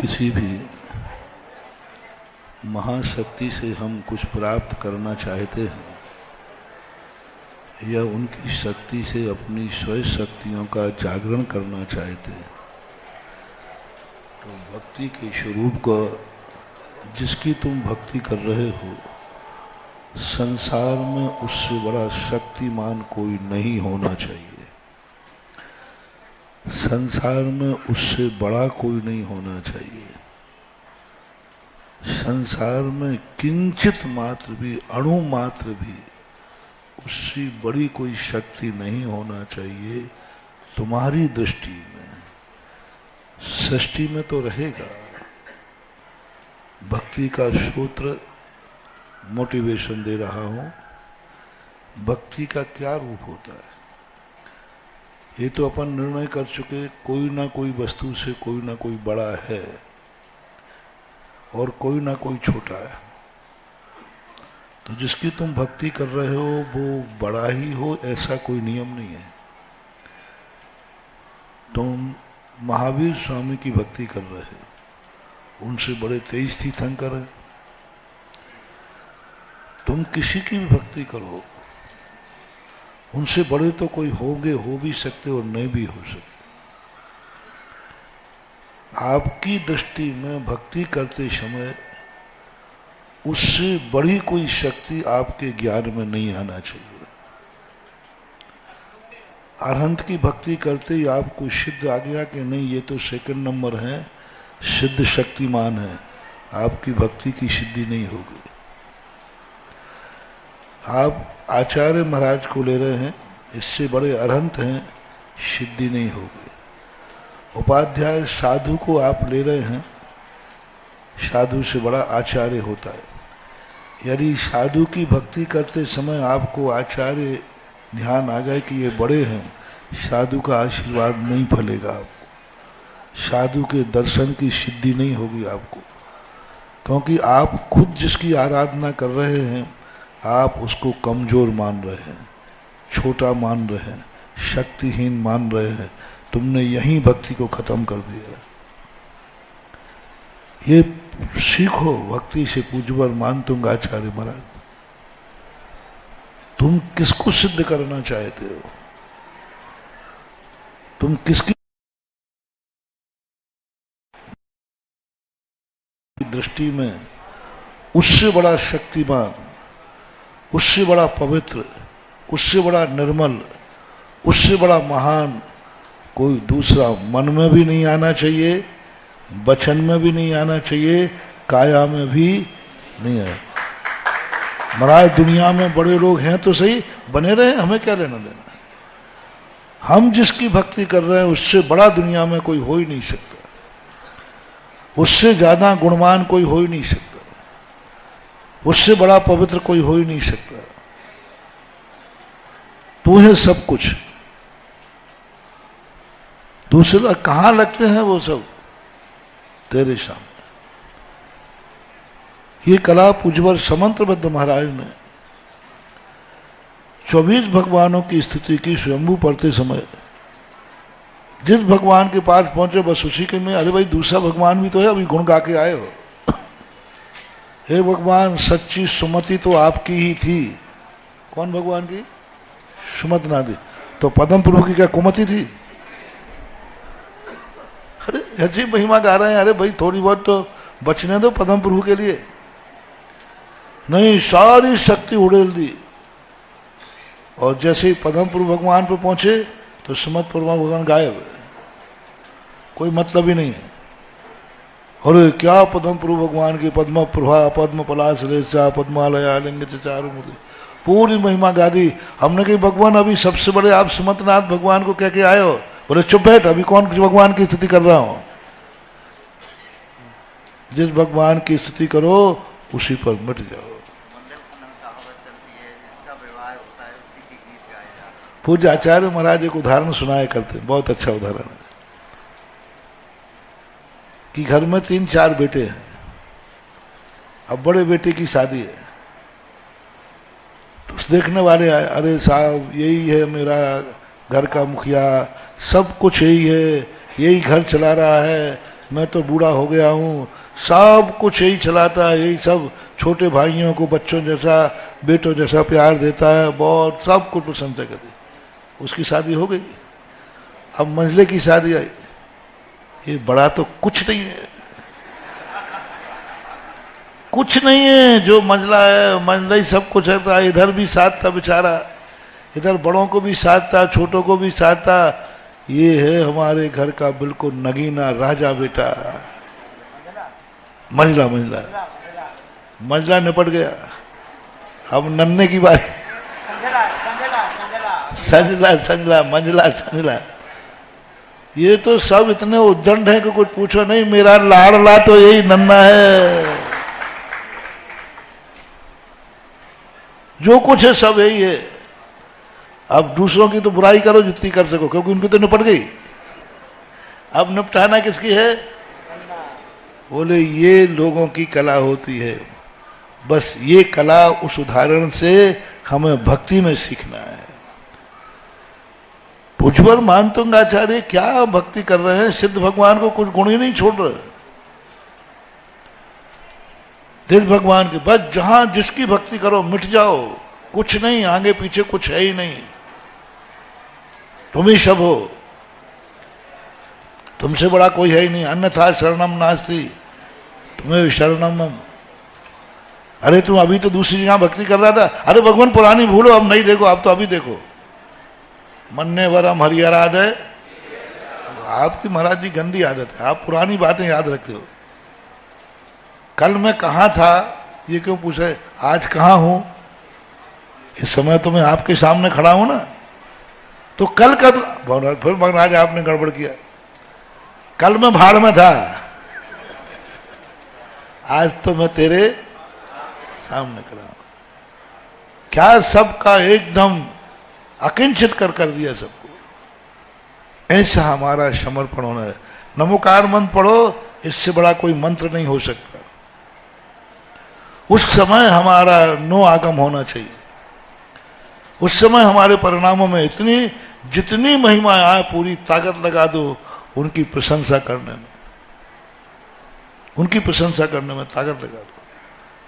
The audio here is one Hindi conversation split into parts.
किसी भी महाशक्ति से हम कुछ प्राप्त करना चाहते हैं या उनकी शक्ति से अपनी स्वयं शक्तियों का जागरण करना चाहते हैं, तो भक्ति के स्वरूप को, जिसकी तुम भक्ति कर रहे हो, संसार में उससे बड़ा शक्तिमान कोई नहीं होना चाहिए। संसार में उससे बड़ा कोई नहीं होना चाहिए। संसार में किंचित मात्र भी, अणु मात्र भी उससे बड़ी कोई शक्ति नहीं होना चाहिए तुम्हारी दृष्टि में। सृष्टि में तो रहेगा। भक्ति का सूत्र मोटिवेशन दे रहा हूं। भक्ति का क्या रूप होता है ये तो अपन निर्णय कर चुके, कोई ना कोई वस्तु से कोई ना कोई बड़ा है और कोई ना कोई छोटा है। तो जिसकी तुम भक्ति कर रहे हो वो बड़ा ही हो, ऐसा कोई नियम नहीं है। तुम महावीर स्वामी की भक्ति कर रहे हो, उनसे बड़े तेज तीर्थंकर है। तुम किसी की भी भक्ति करो, उनसे बड़े तो कोई होंगे, हो भी सकते और नहीं भी हो सकते। आपकी दृष्टि में भक्ति करते समय उससे बड़ी कोई शक्ति आपके ज्ञान में नहीं आना चाहिए। अरहंत की भक्ति करते ही आपको सिद्ध आ गया कि नहीं, ये तो सेकंड नंबर है, सिद्ध शक्तिमान है, आपकी भक्ति की सिद्धि नहीं होगी। आप आचार्य महाराज को ले रहे हैं, इससे बड़े अरहंत हैं, सिद्धि नहीं होगी। उपाध्याय साधु को आप ले रहे हैं, साधु से बड़ा आचार्य होता है। यदि साधु की भक्ति करते समय आपको आचार्य ध्यान आ जाए कि ये बड़े हैं, साधु का आशीर्वाद नहीं फलेगा आपको, साधु के दर्शन की सिद्धि नहीं होगी आपको। क्योंकि आप खुद जिसकी आराधना कर रहे हैं, आप उसको कमजोर मान रहे हैं, छोटा मान रहे हैं, शक्तिहीन मान रहे हैं। तुमने यही भक्ति को खत्म कर दिया। ये सीखो भक्ति से। पूज्यवर मानतुंग आचार्य महाराज, तुम किसको सिद्ध करना चाहते हो? तुम किसकी दृष्टि में उससे बड़ा शक्तिमान, उससे बड़ा पवित्र, उससे बड़ा निर्मल, उससे बड़ा महान कोई दूसरा मन में भी नहीं आना चाहिए, वचन में भी नहीं आना चाहिए, काया में भी नहीं है। महाराज दुनिया में बड़े लोग हैं तो सही, बने रहे, हमें क्या लेना देना। हम जिसकी भक्ति कर रहे हैं उससे बड़ा दुनिया में कोई हो ही नहीं सकता, उससे ज्यादा गुणवान कोई हो ही नहीं सकता, उससे बड़ा पवित्र कोई हो ही नहीं सकता। तू है सब कुछ। दूसरा कहां लगते हैं वो सब? तेरे सामने। ये कला पूज्यवर समंतभद्र महाराज ने 24 भगवानों की स्थिति की स्वयंभू पढ़ते समय जिस भगवान के पास पहुंचे बस उसी के में, अरे भाई दूसरा भगवान भी तो है, अभी गुण गा के आए हो। हे भगवान, सच्ची सुमति तो आपकी ही थी। कौन भगवान की? सुमत नादी। तो पद्म प्रभु की क्या कुमति थी? अरे ऐसी महिमा गा रहे हैं, अरे भाई थोड़ी बहुत तो बचने दो पद्म प्रभु के लिए। नहीं, सारी शक्ति उड़ेल दी। और जैसे ही पद्म प्रभु भगवान पर पहुंचे तो सुमत प्रभु भगवान गायब, कोई मतलब ही नहीं है। अरे क्या पद्म प्रभु भगवान की पद्म प्रभा पद्म पलाश रेचा पद्मालया लिंग चारु मुदे, पूरी महिमा गा दी। हमने कही भगवान अभी सबसे बड़े आप सुमतनाथ भगवान को कह के आए हो, बोले चुप बैठ, अभी कौन भगवान की स्तुति कर रहा हूं। जिस भगवान की स्तुति करो उसी पर मिट जाओ। पूज्य आचार्य महाराज एक उदाहरण सुनाया करते, बहुत अच्छा उदाहरण है कि घर में 3-4 बेटे हैं। अब बड़े बेटे की शादी है तो देखने वाले आए, अरे साहब यही है मेरा घर का मुखिया, सब कुछ यही है, यही घर चला रहा है, मैं तो बूढ़ा हो गया हूँ, सब कुछ यही चलाता है, यही सब छोटे भाइयों को बच्चों जैसा बेटों जैसा प्यार देता है, बहुत सब कुछ प्रशंसा करती। उसकी शादी हो गई। अब मंझले की शादी आई, ये बड़ा तो कुछ नहीं है, कुछ नहीं है, जो मंझला है मंझला ही सब कुछ है। इधर भी साथ था बेचारा, इधर बड़ों को भी साथ था, छोटों को भी साथ था। ये है हमारे घर का बिल्कुल नगीना राजा बेटा। मंझला मंझला मंझला निपट गया। अब नन्हे की बात, संजला संजला मंझला संजला, ये तो सब इतने उद्दंड है कि कुछ पूछो नहीं। मेरा लाडला तो यही नन्हा है, जो कुछ है सब यही है। अब दूसरों की तो बुराई करो जितनी कर सको, क्योंकि उनकी तो निपट गई। अब निपटाना किसकी है? बोले ये लोगों की कला होती है। बस ये कला उस उदाहरण से हमें भक्ति में सीखना है। पूज्यवर मानतुंगाचार्य क्या भक्ति कर रहे हैं, सिद्ध भगवान को कुछ गुण ही नहीं छोड़ रहे। दिल भगवान के बस जहां जिसकी भक्ति करो मिट जाओ, कुछ नहीं, आगे पीछे कुछ है ही नहीं, तुम ही सब हो, तुमसे बड़ा कोई है ही नहीं। अन्यथा शरणम नास्ति, तुम्हें शरणम। अरे तुम अभी तो दूसरी जगह भक्ति कर रहा था, अरे भगवान पुरानी भूलो, अब नहीं देखो, आप तो अभी देखो। मन्ने वरम हरिहराद है, आपकी महाराज जी गंदी आदत है, आप पुरानी बातें याद रखते हो। कल मैं कहाँ था ये क्यों पूछे, आज कहाँ हूं? इस समय तो मैं आपके सामने खड़ा हूं ना। तो कल का तो फिर महाराज आपने गड़बड़ किया, कल मैं भाड़ में था, आज तो मैं तेरे सामने खड़ा हूं। क्या सबका एकदम अकिंचित कर दिया सबको। ऐसा हमारा समर्पण होना है। नमोकार मंत्र पढ़ो, इससे बड़ा कोई मंत्र नहीं हो सकता। उस समय हमारा नो आगम होना चाहिए। उस समय हमारे परिणामों में इतनी जितनी महिमा आए पूरी ताकत लगा दो उनकी प्रशंसा करने में, उनकी प्रशंसा करने में ताकत लगा दो।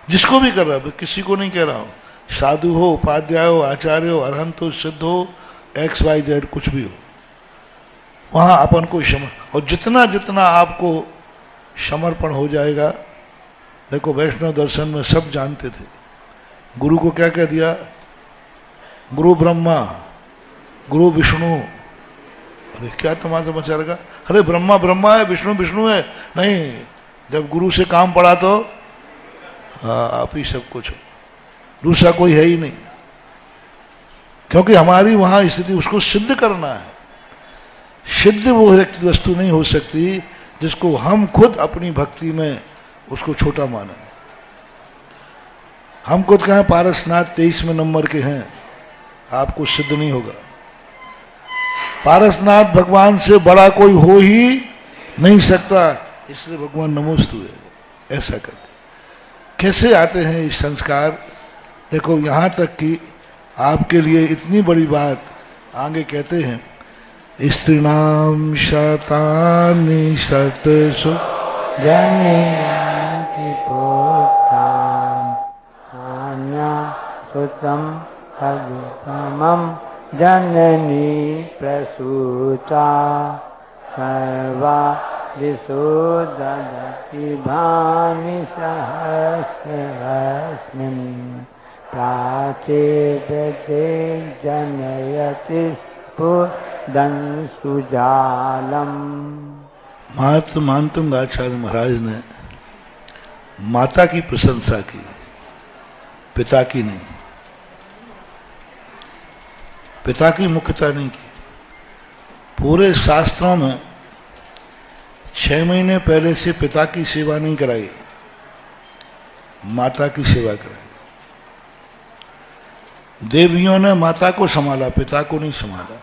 जिसको भी कर रहा है, किसी को नहीं कह रहा हूं, साधु हो, उपाध्याय हो, आचार्य हो, अरहंत हो, सिद्ध हो, XYZ कुछ भी हो, वहां अपन को और जितना जितना आपको समर्पण हो जाएगा। देखो वैष्णव दर्शन में सब जानते थे, गुरु को क्या कह दिया, गुरु ब्रह्मा, गुरु विष्णु। अरे क्या तमाशा मचा रखा, अरे ब्रह्मा ब्रह्मा है, विष्णु विष्णु है। नहीं, जब गुरु से काम पड़ा तो हाँ आप ही सब कुछ हो, दूसरा कोई है ही नहीं। क्योंकि हमारी वहां स्थिति उसको सिद्ध करना है। सिद्ध वो वस्तु नहीं हो सकती जिसको हम खुद अपनी भक्ति में उसको छोटा माने। हम खुद कहें पारसनाथ 23वें नंबर के हैं, आपको सिद्ध नहीं होगा। पारसनाथ भगवान से बड़ा कोई हो ही नहीं सकता, इसलिए भगवान नमोस्तु है। ऐसा करके कैसे आते हैं ये संस्कार। देखो यहां तक कि आपके लिए इतनी बड़ी बात आगे कहते हैं, स्त्रीणाम शतानि शतसु जनयन्ति पुत्रान् अन्या सुतं तदुत्तमं जननी प्रसूता सर्वा दिशो ददति भानि सहस्रस्मिन् प्राचेदते जनयति स्फुरदं सुजालम्। महात्मा मानतुंगाचार्य महाराज ने माता की प्रशंसा की, पिता की नहीं, पिता की मुख्यता नहीं की। पूरे शास्त्रों में 6 महीने पहले से पिता की सेवा नहीं कराई, माता की सेवा कराई। देवियों ने माता को संभाला, पिता को नहीं संभाला।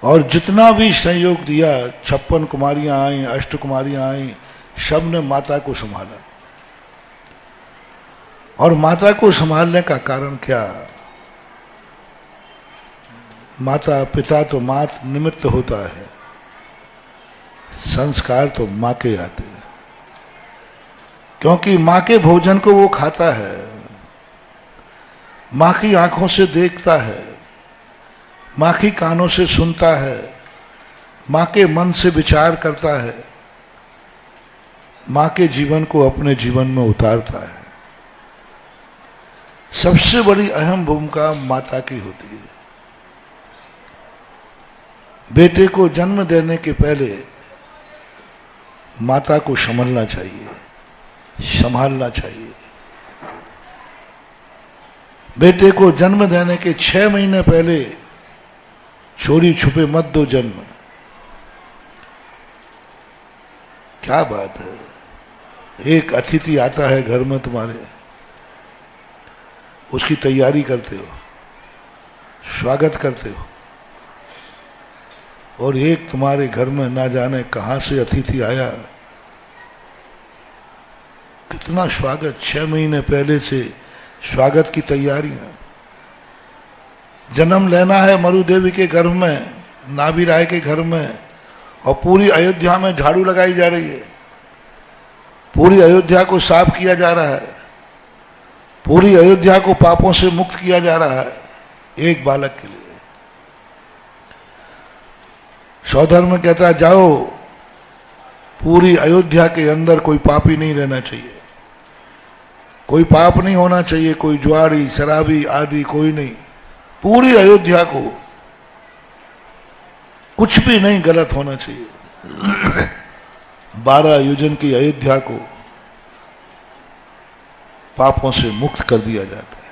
और जितना भी सहयोग दिया, 56 कुमारियां आई, 8 कुमारियां आई, सब ने माता को संभाला। और माता को संभालने का कारण क्या? माता पिता तो मात निमित्त होता है, संस्कार तो मां के आते हैं। क्योंकि मां के भोजन को वो खाता है, मां की आंखों से देखता है, मां की कानों से सुनता है, मां के मन से विचार करता है, मां के जीवन को अपने जीवन में उतारता है। सबसे बड़ी अहम भूमिका माता की होती है। बेटे को जन्म देने के पहले माता को संभलना चाहिए, संभालना चाहिए। बेटे को जन्म देने के 6 महीने पहले चोरी छुपे मत दो जन्म। क्या बात है, एक अतिथि आता है घर में तुम्हारे, उसकी तैयारी करते हो, स्वागत करते हो, और एक तुम्हारे घर में ना जाने कहां से अतिथि आया, कितना स्वागत, 6 महीने पहले से स्वागत की तैयारियां। जन्म लेना है मरु देवी के गर्भ में, नाभि राय के घर में, और पूरी अयोध्या में झाड़ू लगाई जा रही है, पूरी अयोध्या को साफ किया जा रहा है, पूरी अयोध्या को पापों से मुक्त किया जा रहा है एक बालक के लिए। सौधर्म कहता है जाओ, पूरी अयोध्या के अंदर कोई पापी नहीं रहना चाहिए, कोई पाप नहीं होना चाहिए, कोई जुआरी शराबी आदि कोई नहीं। पूरी अयोध्या को कुछ भी नहीं गलत होना चाहिए। 12 योजन की अयोध्या को पापों से मुक्त कर दिया जाता है,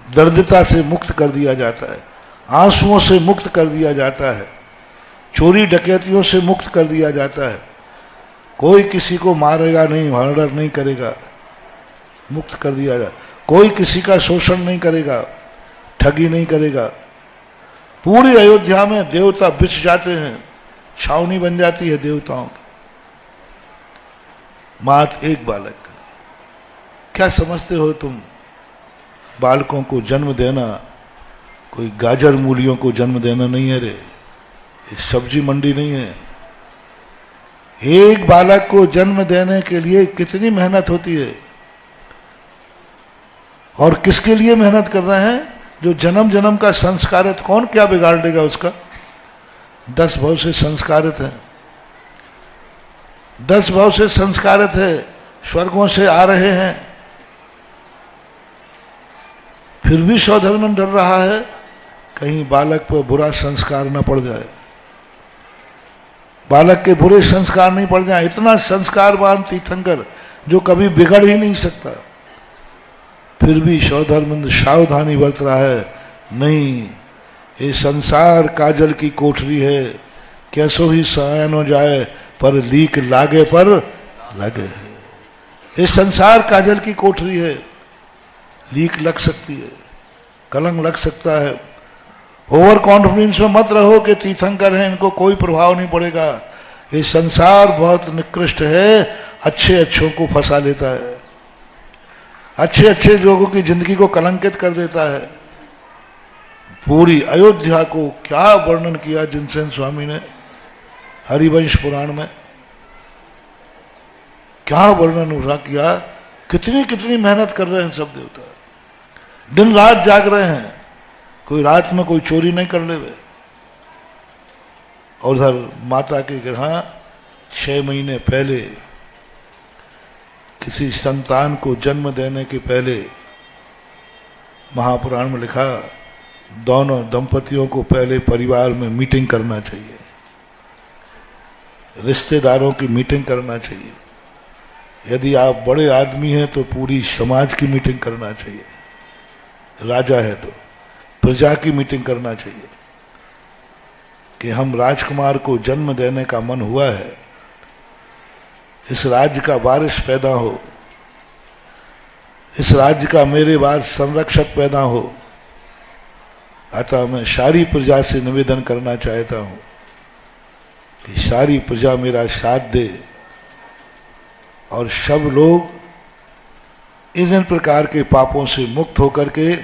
दरिद्रता से मुक्त कर दिया जाता है, आंसुओं से मुक्त कर दिया जाता है, चोरी डकैतियों से मुक्त कर दिया जाता है। कोई किसी को मारेगा नहीं, मर्डर नहीं करेगा, मुक्त कर दिया जाए। कोई किसी का शोषण नहीं करेगा, ठगी नहीं करेगा। पूरी अयोध्या में देवता बिछ जाते हैं, छावनी बन जाती है देवताओं की। मात एक बालक, क्या समझते हो तुम? बालकों को जन्म देना कोई गाजर मूलियों को जन्म देना नहीं है रे, ये सब्जी मंडी नहीं है। एक बालक को जन्म देने के लिए कितनी मेहनत होती है, और किसके लिए मेहनत कर रहे हैं? जो जन्म जन्म का संस्कारित, कौन क्या बिगाड़ देगा उसका? 10 भाव से संस्कारित है, 10 भाव से संस्कारित है, स्वर्गों से आ रहे हैं, फिर भी सौधर्म डर रहा है कहीं बालक पर बुरा संस्कार न पड़ जाए, बालक के बुरे संस्कार नहीं पड़ जाए। इतना संस्कारवान तीर्थंकर जो कभी बिगड़ ही नहीं सकता, फिर भी सौधर्मंद सावधानी बरत रहा है। नहीं, ये संसार काजल की कोठरी है, कैसो ही सहन हो जाए पर लीक लागे पर लगे है। ये संसार काजल की कोठरी है, लीक लग सकती है, कलंक लग सकता है। ओवर कॉन्फिडेंस में मत रहो कि तीर्थंकर हैं, इनको कोई प्रभाव नहीं पड़ेगा। ये संसार बहुत निकृष्ट है, अच्छे अच्छों को फंसा लेता है, अच्छे अच्छे लोगों की जिंदगी को कलंकित कर देता है। पूरी अयोध्या को क्या वर्णन किया जिनसेन स्वामी ने हरिवंश पुराण में, क्या वर्णन उसका किया। कितनी कितनी मेहनत कर रहे हैं सब देवता, दिन रात जाग रहे हैं, कोई रात में कोई चोरी नहीं कर ले वे। और उधर माता के यहाँ 6 महीने पहले किसी संतान को जन्म देने के पहले महापुराण में लिखा, दोनों दंपतियों को पहले परिवार में मीटिंग करना चाहिए, रिश्तेदारों की मीटिंग करना चाहिए। यदि आप बड़े आदमी हैं तो पूरी समाज की मीटिंग करना चाहिए, राजा है तो। प्रजा की मीटिंग करना चाहिए कि हम राजकुमार को जन्म देने का मन हुआ है, इस राज्य का वारिस पैदा हो, इस राज्य का मेरे बाद संरक्षक पैदा हो। अतः मैं सारी प्रजा से निवेदन करना चाहता हूं कि सारी प्रजा मेरा साथ दे और सब लोग इन प्रकार के पापों से मुक्त होकर के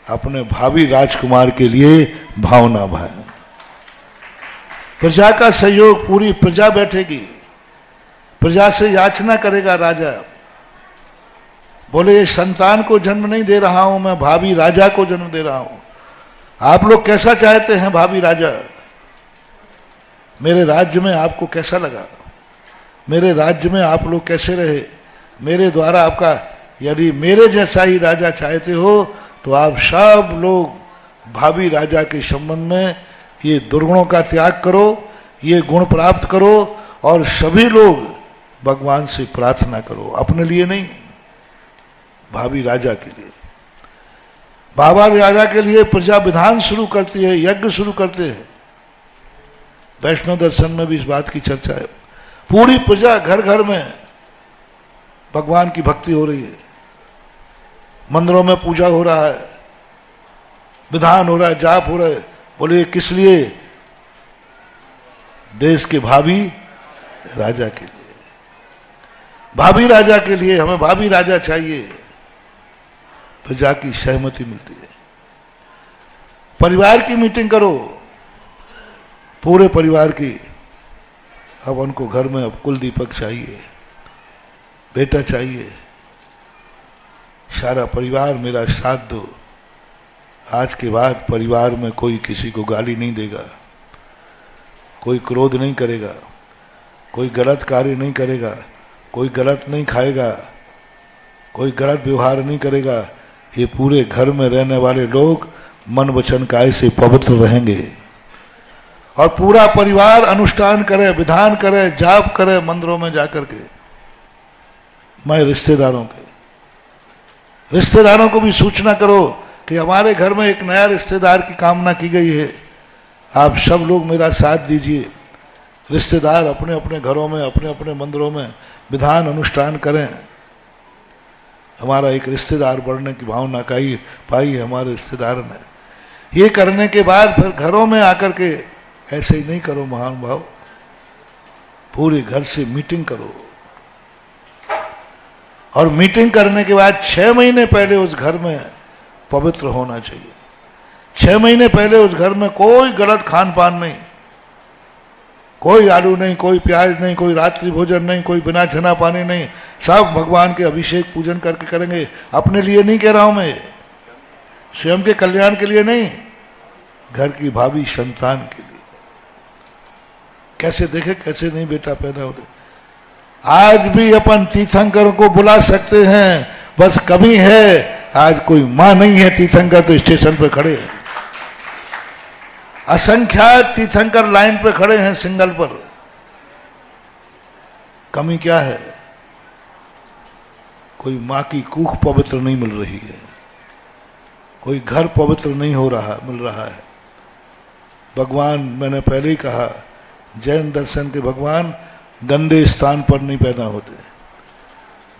अपने भावी राजकुमार के लिए भावना भाएं। प्रजा का सहयोग, पूरी प्रजा बैठेगी, प्रजा से याचना करेगा राजा, बोले संतान को जन्म नहीं दे रहा हूं मैं, भावी राजा को जन्म दे रहा हूं। आप लोग कैसा चाहते हैं भावी राजा? मेरे राज्य में आपको कैसा लगा? मेरे राज्य में आप लोग कैसे रहे? मेरे द्वारा आपका, यदि मेरे जैसा ही राजा चाहते हो तो आप सब लोग भावी राजा के संबंध में ये दुर्गुणों का त्याग करो, ये गुण प्राप्त करो और सभी लोग भगवान से प्रार्थना करो, अपने लिए नहीं, भावी राजा के लिए। बाबा राजा के लिए प्रजा विधान शुरू करती है, यज्ञ शुरू करते हैं। वैष्णव दर्शन में भी इस बात की चर्चा है। पूरी प्रजा घर घर में भगवान की भक्ति हो रही है, मंदिरों में पूजा हो रहा है, विधान हो रहा है, जाप हो रहा है। बोले किस लिए? देश के भावी राजा के लिए, भावी राजा के लिए। हमें भावी राजा चाहिए, प्रजा की सहमति मिलती है। परिवार की मीटिंग करो, पूरे परिवार की। अब उनको घर में अब कुल दीपक चाहिए, बेटा चाहिए, सारा परिवार मेरा साथ दो। आज के बाद परिवार में कोई किसी को गाली नहीं देगा, कोई क्रोध नहीं करेगा, कोई गलत कार्य नहीं करेगा, कोई गलत नहीं खाएगा, कोई गलत व्यवहार नहीं करेगा। ये पूरे घर में रहने वाले लोग मन वचन काय से पवित्र रहेंगे और पूरा परिवार अनुष्ठान करे, विधान करे, जाप करे मंदिरों में जाकर के। मैं रिश्तेदारों को भी सूचना करो कि हमारे घर में एक नया रिश्तेदार की कामना की गई है, आप सब लोग मेरा साथ दीजिए। रिश्तेदार अपने अपने घरों में, अपने अपने मंदिरों में विधान अनुष्ठान करें। हमारा एक रिश्तेदार बढ़ने की भावना पाई है हमारे रिश्तेदार ने। ये करने के बाद फिर घरों में आकर के ऐसे ही नहीं करो महान भाव, पूरे घर से मीटिंग करो और मीटिंग करने के बाद 6 महीने पहले उस घर में पवित्र होना चाहिए। 6 महीने पहले उस घर में कोई गलत खान पान नहीं, कोई आलू नहीं, कोई प्याज नहीं, कोई रात्रि भोजन नहीं, कोई बिना छना पानी नहीं। सब भगवान के अभिषेक पूजन करके करेंगे। अपने लिए नहीं कह रहा हूं मैं, स्वयं के कल्याण के लिए नहीं, घर की भावी संतान के लिए। कैसे देखे कैसे नहीं बेटा पैदा होते। आज भी अपन तीर्थंकरों को बुला सकते हैं, बस कमी है आज कोई मां नहीं है। तीर्थंकर तो स्टेशन पे खड़े हैं, असंख्यात तीर्थंकर लाइन पे खड़े हैं सिंगल पर। कमी क्या है? कोई मां की कूख पवित्र नहीं मिल रही है, कोई घर पवित्र नहीं हो रहा मिल रहा है। भगवान, मैंने पहले ही कहा, जैन दर्शन के भगवान गंदे स्थान पर नहीं पैदा होते।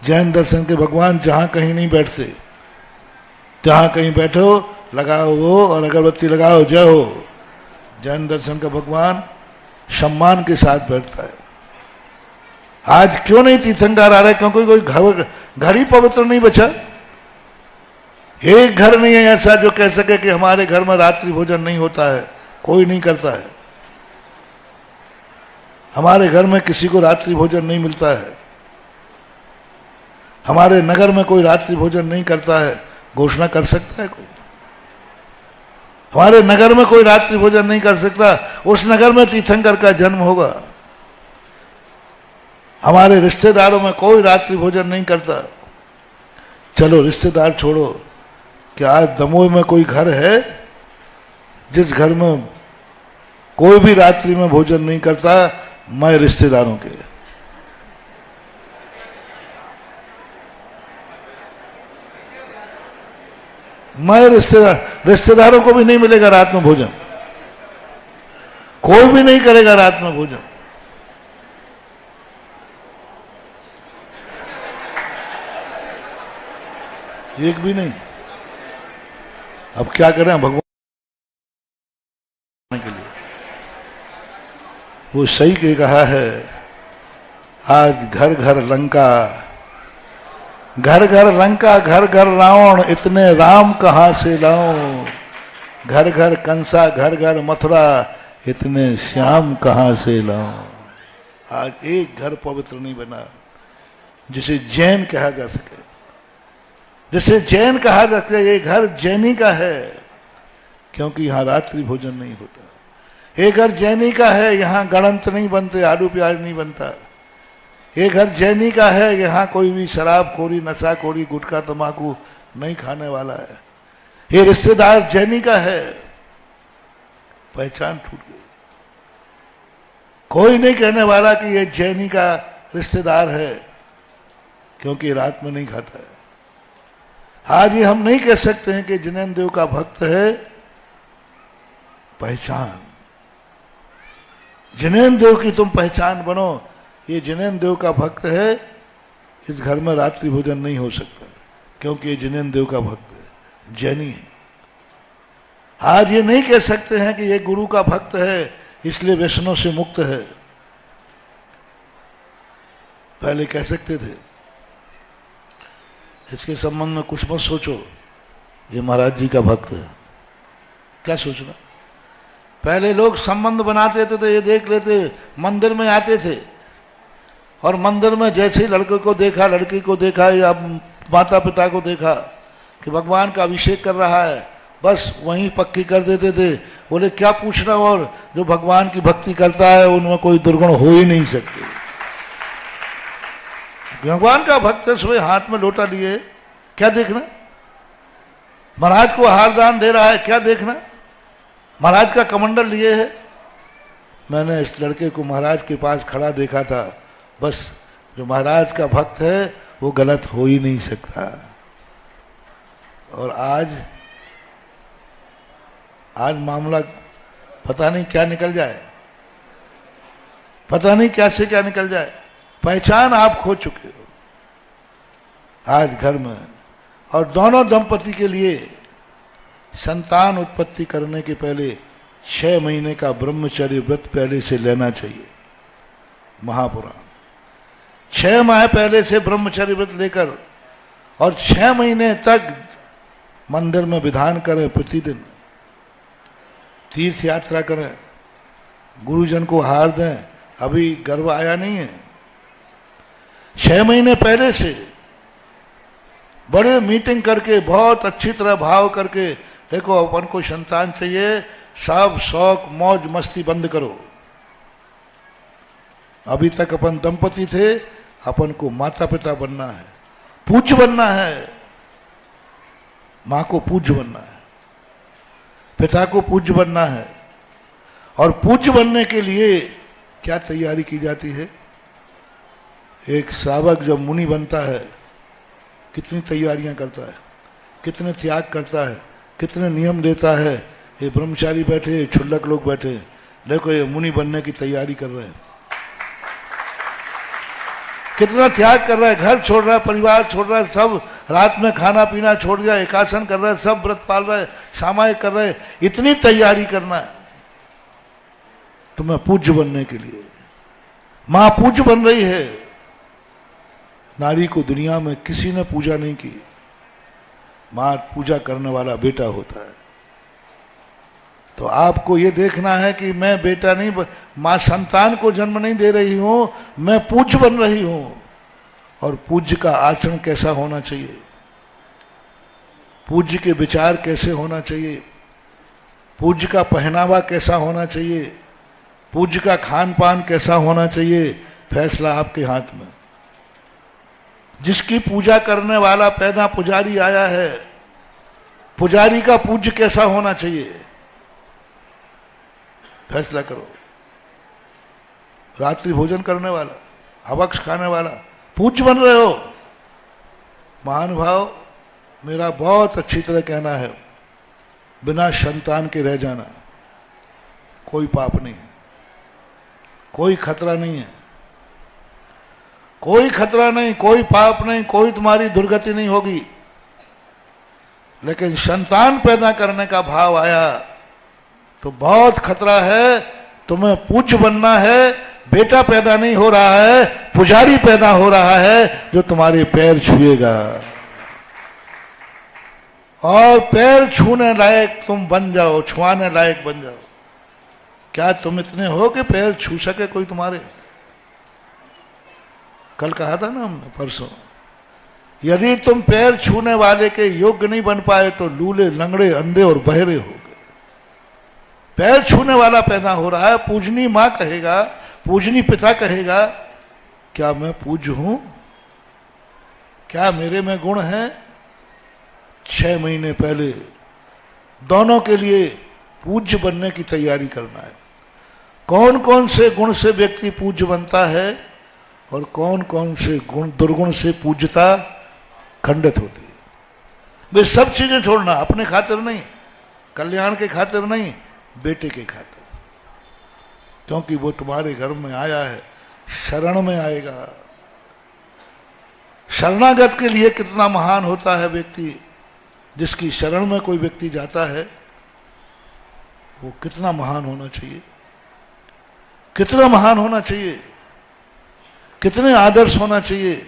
जैन दर्शन के भगवान जहां कहीं नहीं बैठते, जहां कहीं बैठो लगाओ वो और अगरबत्ती लगाओ जय हो। जैन दर्शन का भगवान सम्मान के साथ बैठता है। आज क्यों नहीं तीर्थंकर आ रहे? क्योंकि कोई घर ही पवित्र नहीं बचा। एक घर नहीं है ऐसा जो कह सके कि हमारे घर में रात्रि भोजन नहीं होता है, कोई नहीं करता है। हमारे घर में किसी को रात्रि भोजन नहीं मिलता है, हमारे नगर में कोई रात्रि भोजन नहीं करता है। घोषणा कर सकता है कोई? हमारे नगर में कोई रात्रि भोजन नहीं कर सकता, उस नगर में तीर्थंकर का जन्म होगा। हमारे रिश्तेदारों में कोई रात्रि भोजन नहीं करता। चलो रिश्तेदार छोड़ो, क्या आज दमोह में कोई घर है जिस घर में कोई भी रात्रि में भोजन नहीं करता? मैं रिश्तेदारों के मैं रिश्तेदारों को भी नहीं मिलेगा रात में भोजन, कोई भी नहीं करेगा रात में भोजन। एक भी नहीं। अब क्या करें भगवान के लिए? वो सही के कहा है, आज घर घर लंका, घर घर लंका, घर घर रावण, इतने राम कहां से लाऊं। घर घर कंसा, घर घर मथुरा, इतने श्याम कहां से लाऊं। आज एक घर पवित्र नहीं बना जिसे जैन कहा जा सके, जिसे जैन कहा जा सके। ये घर जैनी का है क्योंकि यहां रात्रि भोजन नहीं होता। ये घर जैनी का है, यहां गणंत नहीं बनते, आलू प्याज नहीं बनता। ये घर जैनी का है, यहां कोई भी शराबखोरी, नशाखोरी, गुटखा तंबाकू नहीं खाने वाला है। ये रिश्तेदार जैनी का है। पहचान टूट गई। कोई नहीं कहने वाला कि ये जैनी का रिश्तेदार है क्योंकि रात में नहीं खाता है। आज ये हम नहीं कह सकते हैं कि जिनेन्द्र देव का भक्त है। पहचान, जिनेन्द्र देव की तुम पहचान बनो। ये जिनेन्द्र देव का भक्त है, इस घर में रात्रि भोजन नहीं हो सकता क्योंकि ये जिनेन्द्र देव का भक्त है, जैनी है। आज ये नहीं कह सकते हैं कि ये गुरु का भक्त है इसलिए वैष्णव से मुक्त है। पहले कह सकते थे। इसके संबंध में कुछ मत सोचो, ये महाराज जी का भक्त है। क्या सोचना? पहले लोग संबंध बनाते थे तो ये देख लेते, मंदिर में आते थे और मंदिर में जैसे ही लड़के को देखा, लड़की को देखा या माता पिता को देखा कि भगवान का अभिषेक कर रहा है, बस वहीं पक्की कर देते थे। बोले क्या पूछना, और जो भगवान की भक्ति करता है उनमें कोई दुर्गुण हो ही नहीं सकते। भगवान का भक्त है, सुबह हाथ में लोटा लिए, क्या देखना? महाराज को आहार दान दे रहा है, क्या देखना? महाराज का कमंडल लिए है। मैंने इस लड़के को महाराज के पास खड़ा देखा था, बस जो महाराज का भक्त है वो गलत हो ही नहीं सकता। और आज मामला पता नहीं क्या निकल जाए, पता नहीं क्या से क्या निकल जाए। पहचान आप खो चुके हो आज घर में। और दोनों दंपति के लिए संतान उत्पत्ति करने के पहले 6 महीने का ब्रह्मचर्य व्रत पहले से लेना चाहिए। महापुराण 6 माह पहले से ब्रह्मचर्य व्रत लेकर और 6 महीने तक मंदिर में विधान करें, प्रतिदिन तीर्थ यात्रा करें, गुरुजन को हार दें। अभी गर्व आया नहीं है। 6 महीने पहले से बड़े मीटिंग करके, बहुत अच्छी तरह भाव करके, देखो अपन को संतान चाहिए, सब शौक मौज मस्ती बंद करो। अभी तक अपन दंपति थे, अपन को माता पिता बनना है, पूज्य बनना है। मां को पूज्य बनना है, पिता को पूज्य बनना है। और पूज्य बनने के लिए क्या तैयारी की जाती है? एक श्रावक जब मुनि बनता है कितनी तैयारियां करता है, कितने त्याग करता है, कितने नियम देता है। ये ब्रह्मचारी बैठे, क्षुल्लक लोग बैठे, देखो ये मुनि बनने की तैयारी कर रहे हैं। कितना त्याग कर रहा है, घर छोड़ रहा है, परिवार छोड़ रहा है, सब रात में खाना पीना छोड़ दिया, एकासन कर रहा है, सब व्रत पाल रहा है, सामायिक कर रहे हैं। इतनी तैयारी करना है तुम्हें पूज्य बनने के लिए। मां पूज्य बन रही है। नारी को दुनिया में किसी ने पूजा नहीं की। मां पूजा करने वाला बेटा होता है। तो आपको ये देखना है कि मैं बेटा नहीं, मां संतान को जन्म नहीं दे रही हूं, मैं पूज्य बन रही हूं। और पूज्य का आचरण कैसा होना चाहिए, पूज्य के विचार कैसे होना चाहिए, पूज्य का पहनावा कैसा होना चाहिए, पूज्य का खान पान कैसा होना चाहिए, फैसला आपके हाथ में। जिसकी पूजा करने वाला पैदा पुजारी आया है, पुजारी का पूज्य कैसा होना चाहिए, फैसला करो। रात्रि भोजन करने वाला, अवक्ष खाने वाला, पूज्य बन रहे हो। महानुभाव मेरा बहुत अच्छी तरह कहना है, बिना संतान के रह जाना कोई पाप नहीं है, कोई खतरा नहीं है, कोई खतरा नहीं, कोई पाप नहीं, कोई तुम्हारी दुर्गति नहीं होगी। लेकिन संतान पैदा करने का भाव आया तो बहुत खतरा है। तुम्हें पूज्य बनना है, बेटा पैदा नहीं हो रहा है, पुजारी पैदा हो रहा है जो तुम्हारे पैर छुएगा, और पैर छूने लायक तुम बन जाओ, छुआने लायक बन जाओ। क्या तुम इतने हो कि पैर छू सके कोई तुम्हारे? कल कहा था ना हमने, परसों, यदि तुम पैर छूने वाले के योग्य नहीं बन पाए तो लूले, लंगड़े, अंधे और बहरे हो गए। पैर छूने वाला पैदा हो रहा है। पूजनी मां कहेगा, पूजनी पिता कहेगा, क्या मैं पूज्य हूं? क्या मेरे में गुण है? 6 महीने पहले दोनों के लिए पूज्य बनने की तैयारी करना है। कौन कौन से गुण से व्यक्ति पूज्य बनता है और कौन कौन से गुण, दुर्गुण से पूज्यता खंडित होती है। वे सब चीजें छोड़ना, अपने खातिर नहीं, कल्याण के खातिर नहीं, बेटे के खातिर, क्योंकि वो तुम्हारे घर में आया है, शरण में आएगा। शरणागत के लिए कितना महान होता है व्यक्ति, जिसकी शरण में कोई व्यक्ति जाता है, वो कितना महान होना चाहिए, कितना महान होना चाहिए, कितने आदर्श होना चाहिए।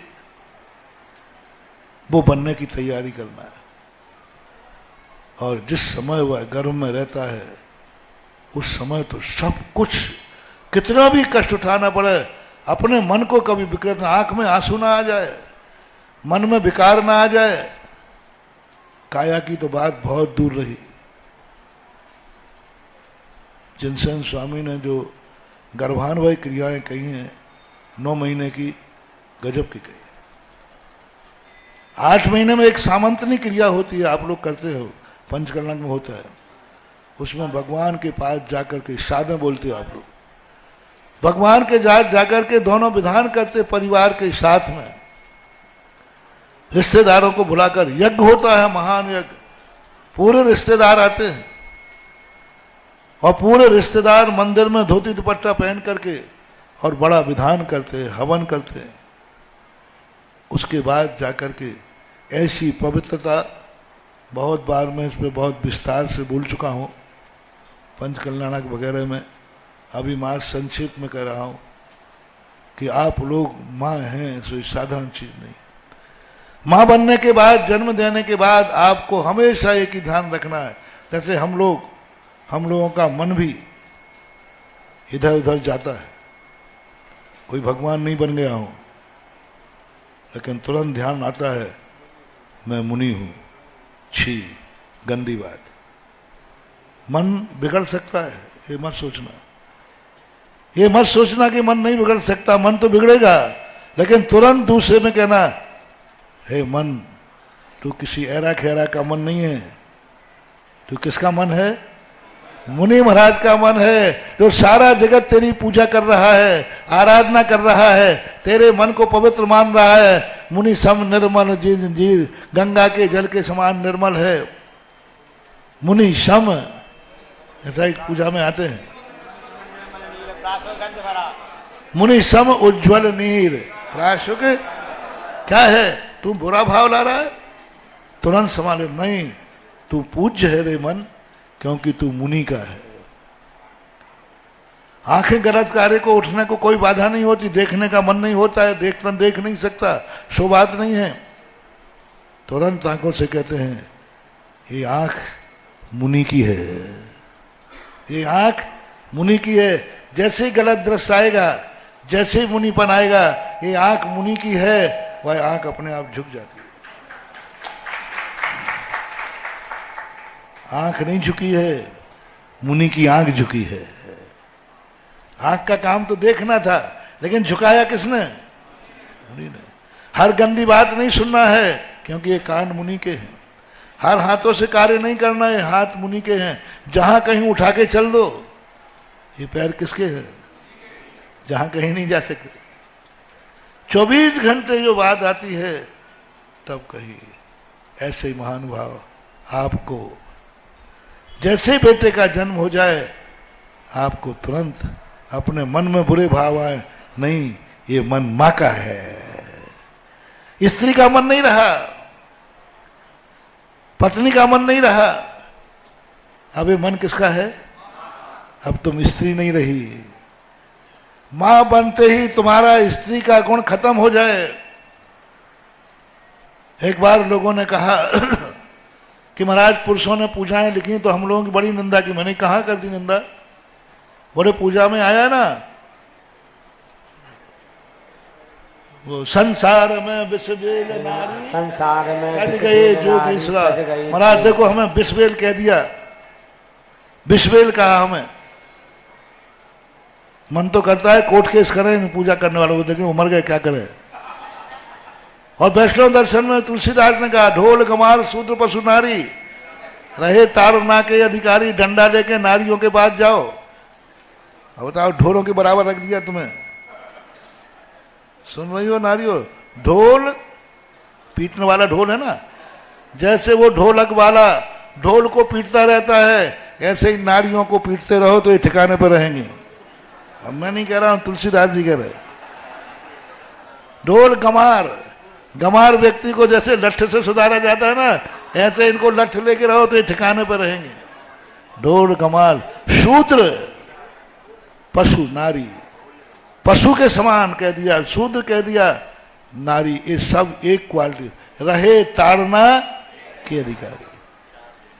वो बनने की तैयारी करना है। और जिस समय वह गर्भ में रहता है उस समय तो सब कुछ, कितना भी कष्ट उठाना पड़े, अपने मन को कभी विकृत, आंख में आंसू ना आ जाए, मन में विकार ना आ जाए। काया की तो बात बहुत दूर रही। जिनसेन स्वामी ने जो गर्भान्वय क्रियाएं कही हैं, 9 महीने की, गजब की कही। 8 महीने में एक सामंतनी क्रिया होती है, आप लोग करते हो, पंचकर्णक में होता है। उसमें भगवान के पास जाकर के, साधन बोलते हो आप लोग, भगवान के जाकर के दोनों विधान करते, परिवार के साथ में, रिश्तेदारों को बुलाकर यज्ञ होता है, महान यज्ञ। पूरे रिश्तेदार आते हैं और पूरे रिश्तेदार मंदिर में धोती दुपट्टा पहन करके और बड़ा विधान करते हैं, हवन करते हैं। उसके बाद जाकर के ऐसी पवित्रता, बहुत बार मैं इस पर बहुत विस्तार से बोल चुका हूँ पंचकल्याणक वगैरह में, अभी मैं संक्षिप्त में कह रहा हूँ कि आप लोग माँ हैं, सो साधारण चीज नहीं। माँ बनने के बाद, जन्म देने के बाद आपको हमेशा एक ही ध्यान रखना है, जैसे हम लोगों का मन भी इधर उधर जाता है। कोई भगवान नहीं बन गया हूं, लेकिन तुरंत ध्यान आता है मैं मुनि हूं। छी, गंदी बात। मन बिगड़ सकता है, ये मत सोचना, ये मत सोचना कि मन नहीं बिगड़ सकता। मन तो बिगड़ेगा, लेकिन तुरंत दूसरे में कहना, हे मन, तू किसी ऐरा खेरा का मन नहीं है, तू किसका मन है? मुनि महाराज का मन है, जो सारा जगत तेरी पूजा कर रहा है, आराधना कर रहा है, तेरे मन को पवित्र मान रहा है। मुनि सम निर्मल जीर, गंगा के जल के समान निर्मल है मुनि सम। ऐसा एक पूजा में आते हैं, मुनि सम उज्ज्वल नीर प्राशुक। क्या है, तू बुरा भाव ला रहा है? तुरंत संभाले, नहीं, तू पूज्य है रे मन, क्योंकि तू मुनि का है। आंखें गलत कार्य को उठने को कोई बाधा नहीं होती, देखने का मन नहीं होता है, देख नहीं सकता, सो बात नहीं है। तुरंत आंखों से कहते हैं ये आंख मुनि की है, ये आंख मुनि की है। जैसे ही गलत दृश्य आएगा, जैसे ही मुनिपन आएगा, ये आंख मुनि की है, वह आंख अपने आप झुक जाती है। आंख नहीं झुकी है, मुनि की आंख झुकी है। आंख का काम तो देखना था, लेकिन झुकाया किसने? मुनि ने। हर गंदी बात नहीं सुनना है, क्योंकि ये कान मुनि के हैं। हर हाथों से कार्य नहीं करना है, हाथ मुनि के हैं। जहां कहीं उठा के चल दो, ये पैर किसके हैं? जहां कहीं नहीं जा सकते। 24 घंटे जो बात आती है, तब कही ऐसे ही महानुभाव आपको जैसे बेटे का जन्म हो जाए आपको तुरंत अपने मन में बुरे भाव आए, नहीं ये मन मां का है, स्त्री का मन नहीं रहा, पत्नी का मन नहीं रहा, अब ये मन किसका है? अब तुम स्त्री नहीं रही। मां बनते ही तुम्हारा स्त्री का गुण खत्म हो जाए। एक बार लोगों ने कहा कि महाराज पुरुषों ने पूजाएं लिखी तो हम लोगों की बड़ी निंदा की। मैंने कहाँ कर दी निंदा? बोले पूजा में आया ना वो संसार में विश्ववेल नारी, संसार में कद गए जो तीसरा। महाराज देखो हमें विश्ववेल कह दिया, विश्ववेल कहा हमें। मन तो करता है कोर्ट केस करें पूजा करने वालों को, लेकिन वो मर गए क्या करें। और वैष्णव दर्शन में तुलसीदास ने कहा ढोल गमार शूद्र पशु नारी, रहे तारना के अधिकारी, डंडा लेके नारियों के पास जाओ। अब बताओ ढोलों के बराबर रख दिया तुम्हें। सुन रही हो नारियों? ढोल पीटने वाला ढोल है ना, जैसे वो ढोलक वाला ढोल को पीटता रहता है, ऐसे ही नारियों को पीटते रहो तो ये ठिकाने पर रहेंगे। अब मैं नहीं कह रहा हूं, तुलसीदास जी कह रहे। ढोल गमार, गमार व्यक्ति को जैसे लठ से सुधारा जाता है ना, ऐसे इनको लठ लेके रहो तो ये ठिकाने पर रहेंगे। ढोल गमार शूद्र पशु नारी, पशु के समान कह दिया, शूद्र कह दिया, नारी, ये सब एक क्वालिटी। रहे ताड़ना के अधिकारी,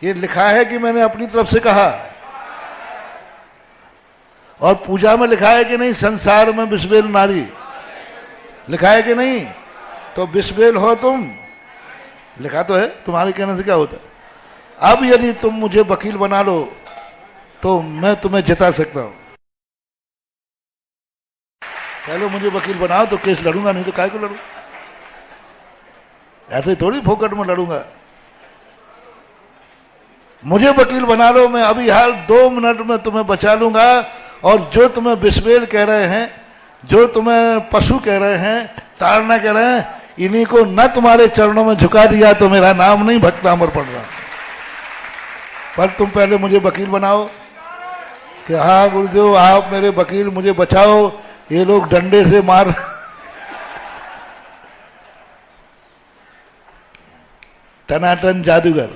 ये लिखा है कि मैंने अपनी तरफ से कहा। और पूजा में लिखा है कि नहीं संसार में विश्ववेल नारी, लिखा है कि नहीं? तो विश्ववेल हो तुम, लिखा तो है, तुम्हारे कहने से क्या होता है। अब यदि तुम मुझे वकील बना लो तो मैं तुम्हें जिता सकता हूं। कह लो मुझे वकील बनाओ तो केस लड़ूंगा, नहीं तो काय को लड़ू। ऐसे थोड़ी फोकट में लड़ूंगा। मुझे वकील बना लो, मैं अभी हाल 2 मिनट में तुम्हें बचा लूंगा। और जो तुम्हें विश्ववेल कह रहे हैं, जो तुम्हें पशु कह रहे हैं, ताड़ना कह रहे हैं, इन्हीं को न तुम्हारे चरणों में झुका दिया तो मेरा नाम नहीं भक्तामर पड़ रहा। पर तुम पहले मुझे वकील बनाओ कि हाँ गुरुदेव आप मेरे वकील, मुझे बचाओ, ये लोग डंडे से मार। टनाटन जादूगर,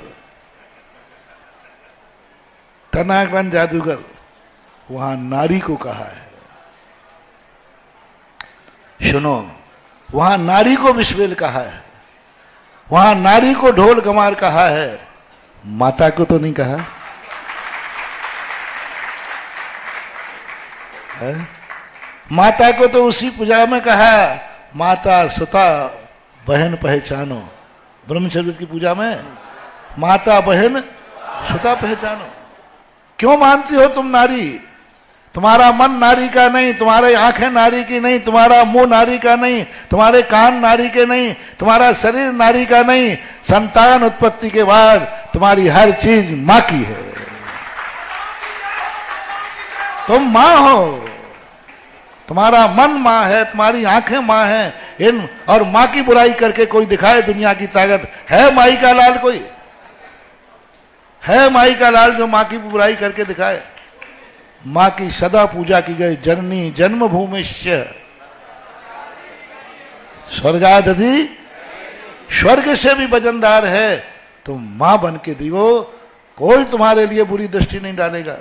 टनाटन जादूगर, वहां नारी को कहा है। सुनो, वहां नारी को विश्ववेल कहा है, वहां नारी को ढोल गमार कहा है, माता को तो नहीं कहा है? माता को तो उसी पूजा में कहा, माता सुता बहन पहचानो। ब्रह्मचर्य की पूजा में माता बहन सुता पहचानो। क्यों मानती हो तुम नारी? तुम्हारा मन नारी का नहीं, तुम्हारे आंखें नारी की नहीं, तुम्हारा मुंह नारी का नहीं, तुम्हारे कान नारी के नहीं, तुम्हारा शरीर नारी का नहीं। संतान उत्पत्ति के बाद तुम्हारी हर चीज मां की है। तुम मां हो, तुम्हारा मन मां है, तुम्हारी आंखें मां हैं। इन और मां की बुराई करके कोई दिखाए दुनिया की ताकत है? माई का लाल कोई है? माई का लाल जो मां की बुराई करके दिखाए? मां की सदा पूजा की गई। जननी जन्मभूमिश्च स्वर्गादधि, स्वर्ग से भी वजनदार है। तुम मां बन के दियो, कोई तुम्हारे लिए बुरी दृष्टि नहीं डालेगा।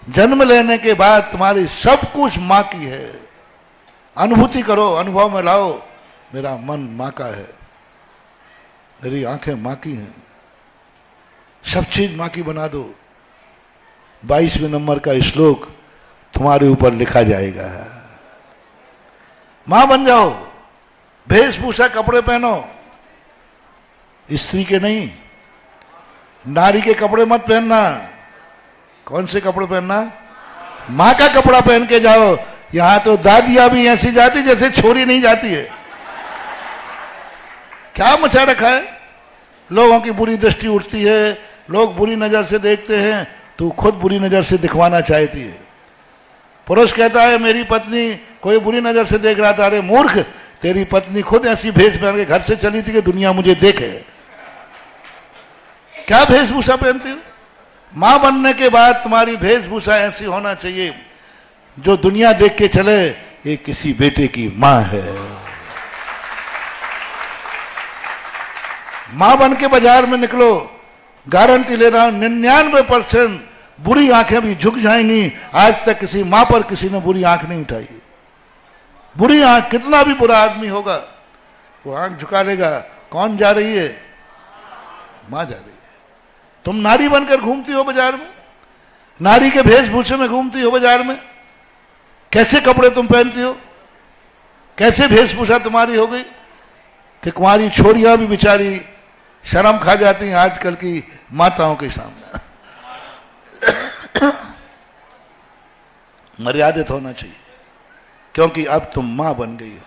जन्म लेने के बाद तुम्हारी सब कुछ मां की है। अनुभूति करो, अनुभव में लाओ, मेरा मन मां का है, मेरी आंखें मां की हैं, सब चीज मां की बना दो। 22वें नंबर का श्लोक तुम्हारे ऊपर लिखा जाएगा। मां बन जाओ, वेशभूषा कपड़े पहनो, स्त्री के नहीं, नारी के कपड़े मत पहनना। कौन से कपड़े पहनना? मां का कपड़ा पहन के जाओ। यहां तो दादियां भी ऐसी जाती जैसे छोरी नहीं जाती है। क्या मचा रखा है? लोगों की बुरी दृष्टि उठती है, लोग बुरी नजर से देखते हैं, तू खुद बुरी नजर से दिखवाना चाहती है। पुरुष कहता है मेरी पत्नी कोई बुरी नजर से देख रहा था। अरे मूर्ख, तेरी पत्नी खुद ऐसी भेष पहन के घर से चली थी कि दुनिया मुझे देखे। क्या वेशभूषा पहनती हो? मां बनने के बाद तुम्हारी वेशभूषा ऐसी होना चाहिए जो दुनिया देख के चले ये किसी बेटे की मां है। मां बन के बाजार में निकलो, गारंटी ले रहा हूं 99% बुरी आंखें भी झुक जाएंगी। आज तक किसी मां पर किसी ने बुरी आंख नहीं उठाई। बुरी आंख, कितना भी बुरा आदमी होगा वो आंख झुका लेगा। कौन जा रही है? मां जा रही है। तुम नारी बनकर घूमती हो बाजार में, नारी के वेशभूषे में घूमती हो बाजार में। कैसे कपड़े तुम पहनती हो, कैसे वेशभूषा तुम्हारी हो गई कि कुंवारी छोरियां भी बेचारी शर्म खा जाती हैं आजकल की माताओं के सामने। मर्यादित होना चाहिए, क्योंकि अब तुम मां बन गई हो।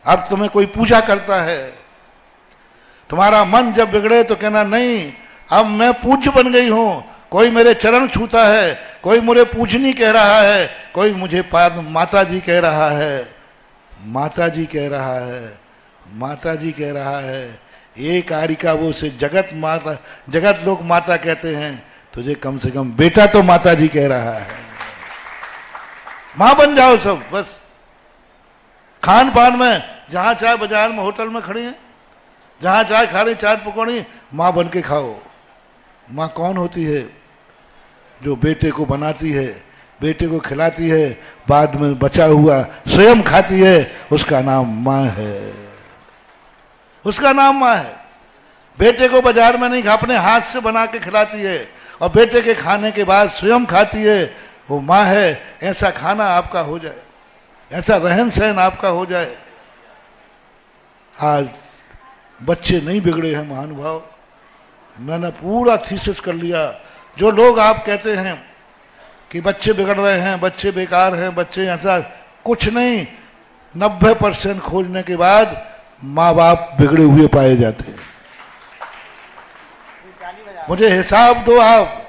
अब तुम्हें कोई पूजा करता है, तुम्हारा मन जब बिगड़े तो कहना नहीं अब मैं पूज्य बन गई हूं, कोई मेरे चरण छूता है, कोई मुझे पूजनी कह रहा है, कोई मुझे माता जी कह रहा है, माता जी कह रहा है, माता जी कह रहा है। एक कारिका वो से जगत माता, जगत लोग माता कहते हैं, तुझे कम से कम बेटा तो माता जी कह रहा है। मां बन जाओ सब। बस खान पान में जहां चाहे बाजार में होटल में खड़ी है, जहां चाहे खा रही चाट पकौड़ी, मां बन के खाओ। मां कौन होती है? जो बेटे को बनाती है, बेटे को खिलाती है, बाद में बचा हुआ स्वयं खाती है, उसका नाम मां है। उसका नाम मां है। बेटे को बाजार में नहीं, अपने हाथ से बना के खिलाती है और बेटे के खाने के बाद स्वयं खाती है, वो मां है। ऐसा खाना आपका हो जाए, ऐसा रहन सहन आपका हो जाए। आज बच्चे नहीं बिगड़े हैं महानुभाव, मैंने पूरा थीसिस कर लिया। जो लोग आप कहते हैं कि बच्चे बिगड़ रहे हैं, बच्चे बेकार हैं, बच्चे ऐसा, कुछ नहीं। 90% खोजने के बाद माँ बाप बिगड़े हुए पाए जाते हैं। मुझे हिसाब दो आप,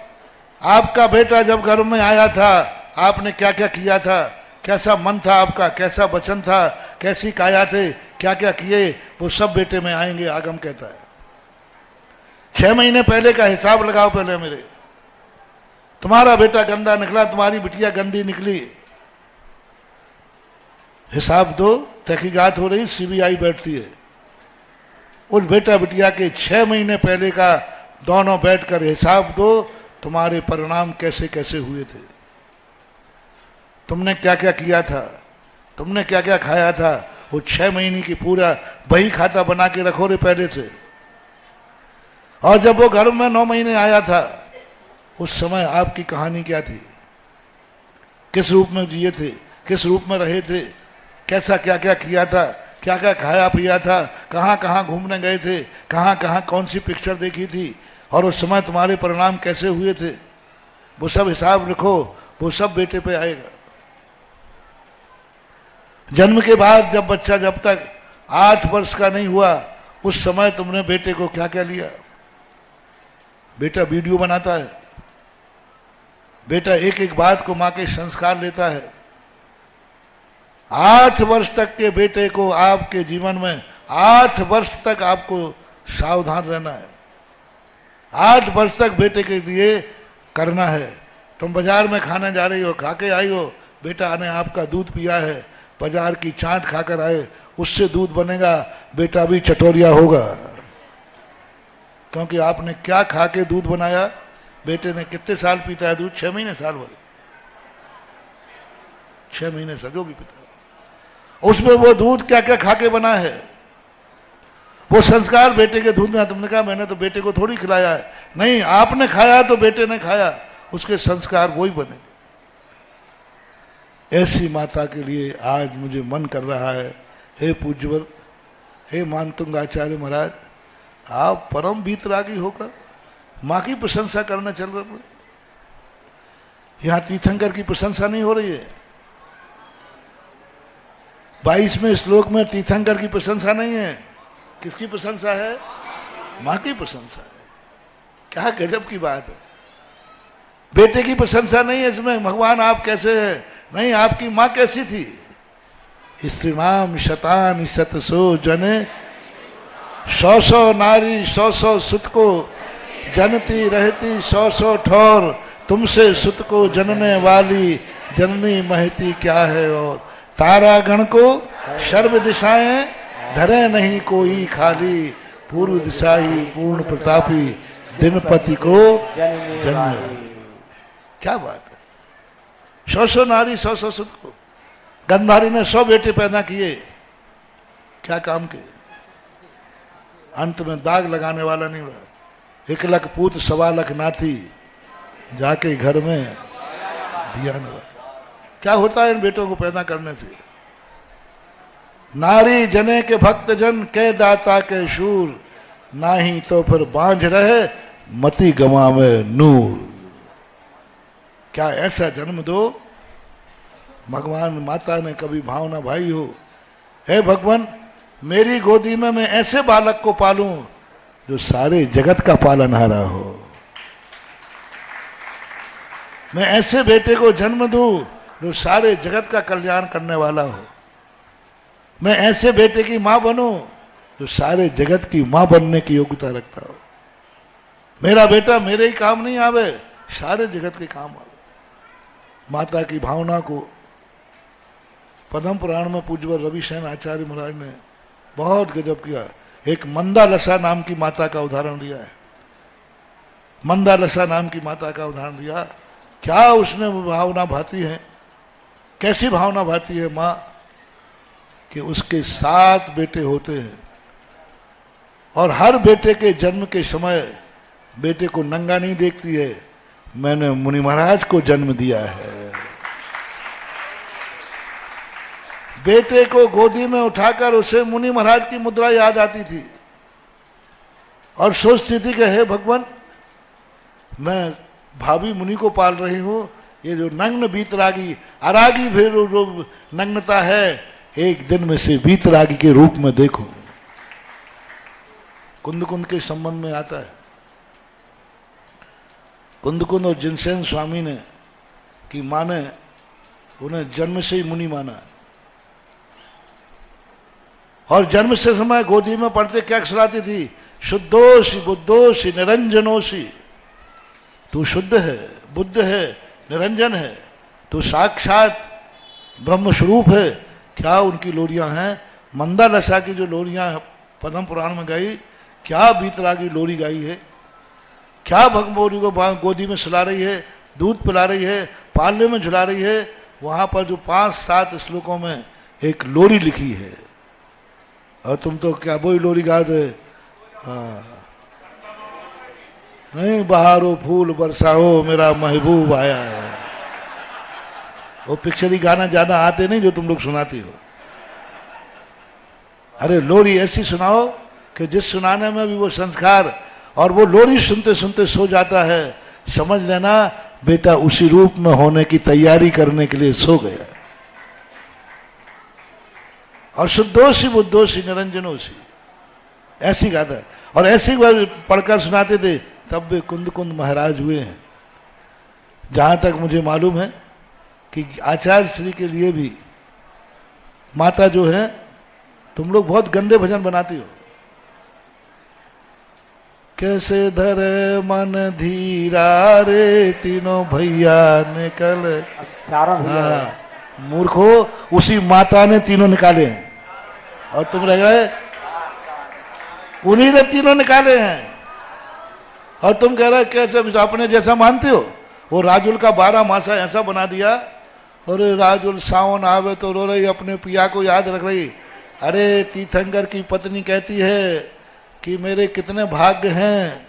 आपका बेटा जब घर में आया था आपने क्या क्या किया था, कैसा मन था आपका, कैसा वचन था, कैसी काया थे, क्या क्या किए, वो सब बेटे में आएंगे। आगम कहता है 6 महीने पहले का हिसाब लगाओ पहले मेरे। तुम्हारा बेटा गंदा निकला, तुम्हारी बिटिया गंदी निकली, हिसाब दो। तहकीकात हो रही, सीबीआई बैठती है, उस बेटा बिटिया के 6 महीने पहले का दोनों बैठकर हिसाब दो, तुम्हारे परिणाम कैसे कैसे हुए थे, तुमने क्या क्या किया था, तुमने क्या क्या खाया था। वो 6 महीने की पूरा बही खाता बना के रखो रे पहले से। और जब वो घर में 9 महीने आया था, उस समय आपकी कहानी क्या थी, किस रूप में जिए थे, किस रूप में रहे थे, कैसा क्या क्या किया था, क्या क्या खाया पिया था, कहाँ कहाँ घूमने गए थे, कहाँ कहाँ कौन सी पिक्चर देखी थी, और उस समय तुम्हारे परिणाम कैसे हुए थे, वो सब हिसाब रखो। वो सब बेटे पे आएगा। जन्म के बाद जब बच्चा जब तक 8 वर्ष का नहीं हुआ, उस समय तुमने बेटे को क्या क्या लिया। बेटा वीडियो बनाता है, बेटा एक एक बात को मां के संस्कार लेता है। 8 वर्ष तक के बेटे को आपके जीवन में 8 वर्ष तक आपको सावधान रहना है। 8 वर्ष तक बेटे के लिए करना है। तुम बाजार में खाने जा रही हो, खा के आई हो, बेटा ने आपका दूध पिया है, बाजार की चाट खाकर आए, उससे दूध बनेगा, बेटा भी चटोरिया होगा। क्योंकि आपने क्या खा के दूध बनाया। बेटे ने कितने साल पीता है दूध? 6 महीने, साल भर, 6 महीने से जो भी पीता है, उसमें वो दूध क्या क्या खा के बना है, वो संस्कार बेटे के दूध में। तुमने कहा मैंने तो बेटे को थोड़ी खिलाया है, नहीं, आपने खाया तो बेटे ने खाया, उसके संस्कार वही बनेंगे। ऐसी माता के लिए आज मुझे मन कर रहा है, हे पूज्यवर, हे मानतुंग आचार्य महाराज, आप परम वीतरागी होकर मां की प्रशंसा करना चल रहे। यहां तीर्थंकर की प्रशंसा नहीं हो रही है। 22वें श्लोक में तीर्थंकर की प्रशंसा नहीं है। किसकी प्रशंसा है? मां की प्रशंसा है। क्या गजब की बात है। बेटे की प्रशंसा नहीं है इसमें, भगवान आप कैसे हैं, नहीं, आपकी मां कैसी थी। स्त्री नाम शतान शतसो जने, 100 नारी 100 सुत को जनती रहती 100 ठौर, तुमसे सुत को जनने वाली जननी महती क्या है और। तारागण को सर्व दिशाएं धरे नहीं कोई खाली, पूर्व दिशा ही पूर्ण प्रतापी दिनपति को जन्म। क्या बात है। 100 नारी 100 सुत को। गंधारी ने 100 बेटे पैदा किए, क्या काम के, अंत में दाग लगाने वाला नहीं रहा। 1 लाख पूत 1.25 लाख नाथी, जाके घर में दिया न। क्या होता है इन बेटों को पैदा करने से। नारी जने के भक्त जन के दाता के शूर, नाही तो फिर बांझ रहे मति गंवावे नूर। क्या ऐसा जन्म दो। भगवान माता ने कभी भावना भाई हो, हे भगवान मेरी गोदी में मैं ऐसे बालक को पालूं जो सारे जगत का पालनहारा हो। मैं ऐसे बेटे को जन्म दूं जो सारे जगत का कल्याण करने वाला हो। मैं ऐसे बेटे की मां बनूं जो सारे जगत की मां बनने की योग्यता रखता हो। मेरा बेटा मेरे ही काम नहीं आवे, सारे जगत के काम आवे। माता की भावना को पद्म पुराण में पूज्यवर रविशैन आचार्य महाराज ने बहुत गजब किया। एक मंदालसा नाम की माता का उदाहरण दिया है। मंदालसा नाम की माता का उदाहरण दिया। क्या उसने भावना भाती है, कैसी भावना भाती है माँ, कि उसके 7 बेटे होते हैं और हर बेटे के जन्म के समय बेटे को नंगा नहीं देखती है, मैंने मुनि महाराज को जन्म दिया है। बेटे को गोदी में उठाकर उसे मुनि महाराज की मुद्रा याद आती थी और सोचती थी कि हे भगवान मैं भाभी मुनि को पाल रही हूं, ये जो नग्न बीतरागी अरागी भी जो नग्नता है एक दिन में से बीतरागी के रूप में देखो। कुंद के संबंध में आता है। कुंद और जिनसेन स्वामी ने की मां ने उन्हें जन्म से ही मुनि माना और जन्म से समय गोदी में पढ़ते क्या खिलाती थी, शुद्धोषि बुद्धोषि निरंजनोषि। तू शुद्ध है, बुद्ध है, निरंजन है, तू साक्षात ब्रह्म स्वरूप है। क्या उनकी लोरियां हैं। मंदालसा की जो लोरियां पद्म पुराण में गाई, क्या बीतरागी लोरी गाई है। क्या भगमोरी को गोदी में सुला रही है, दूध पिला रही है, पालने में झुला रही है। वहां पर जो 5-7 श्लोकों में एक लोरी लिखी है और तुम तो क्या वही लोरी गा दे। नहीं बहारो फूल बरसाओ मेरा महबूब आया है। वो पिक्चरी गाना ज्यादा आते नहीं जो तुम लोग सुनाती हो। अरे लोरी ऐसी सुनाओ कि जिस सुनाने में भी वो संस्कार, और वो लोरी सुनते सुनते सो जाता है, समझ लेना बेटा उसी रूप में होने की तैयारी करने के लिए सो गया। और शुद्धोषि बुद्धोषि निरंजनोषि ऐसी गाता, और ऐसी बार पढ़कर सुनाते थे। तब वे कुंद महाराज हुए हैं। जहां तक मुझे मालूम है कि आचार्य श्री के लिए भी माता जो है, तुम लोग बहुत गंदे भजन बनाती हो। कैसे धरे मन धीरा रे तीनों भैया निकल। हाँ मूर्खो, उसी माता ने तीनों निकाले हैं और तुम रह गए, उन्हीं ने तीनों निकाले हैं। और तुम कह रहे कैसे अपने जैसा मानते हो। वो राजुल का 12 मासा ऐसा बना दिया, और राजुल सावन आवे तो रो रही, अपने पिया को याद रख रही। अरे तीर्थंकर की पत्नी कहती है कि मेरे कितने भाग्य हैं,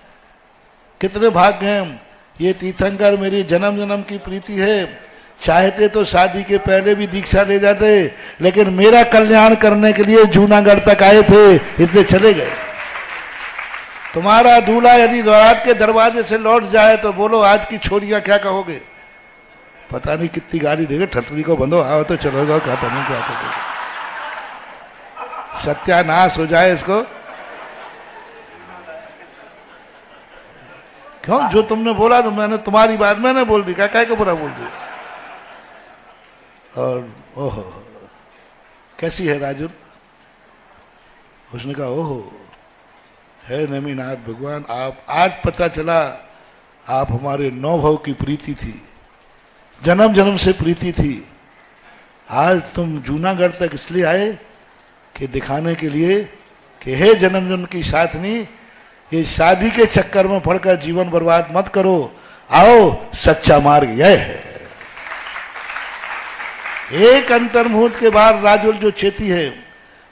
कितने भाग्य हैं। ये तीर्थंकर मेरी जन्म जन्म की प्रीति है। चाहते तो शादी के पहले भी दीक्षा ले जाते, लेकिन मेरा कल्याण करने के लिए जूनागढ़ तक आए थे, इसलिए चले गए। तुम्हारा दूल्हा यदि रात के दरवाजे से लौट जाए तो बोलो आज की छोरियां क्या कहोगे। पता नहीं कितनी गाली देगे, ठटरी को बंधो आओ तो चलो जाओ, क्या नहीं क्या करोगे। सत्यानाश हो जाए इसको। क्यों, जो तुमने बोला तो मैंने तुम्हारी बात मैंने बोल दी, क्या को बुरा बोल दी। और ओहो कैसी है राजुल। उसने कहा ओहो है नेमिनाथ भगवान, आप आज पता चला आप हमारे नौ भाव की प्रीति थी, जन्म जन्म से प्रीति थी। आज तुम जूनागढ़ तक इसलिए आए कि दिखाने के लिए कि हे जन्म जन्म की साथनी, ये शादी के चक्कर में पड़कर जीवन बर्बाद मत करो, आओ सच्चा मार्ग यह है। एक अंतर्मुहूर्त के बाद राजुल जो चेती है,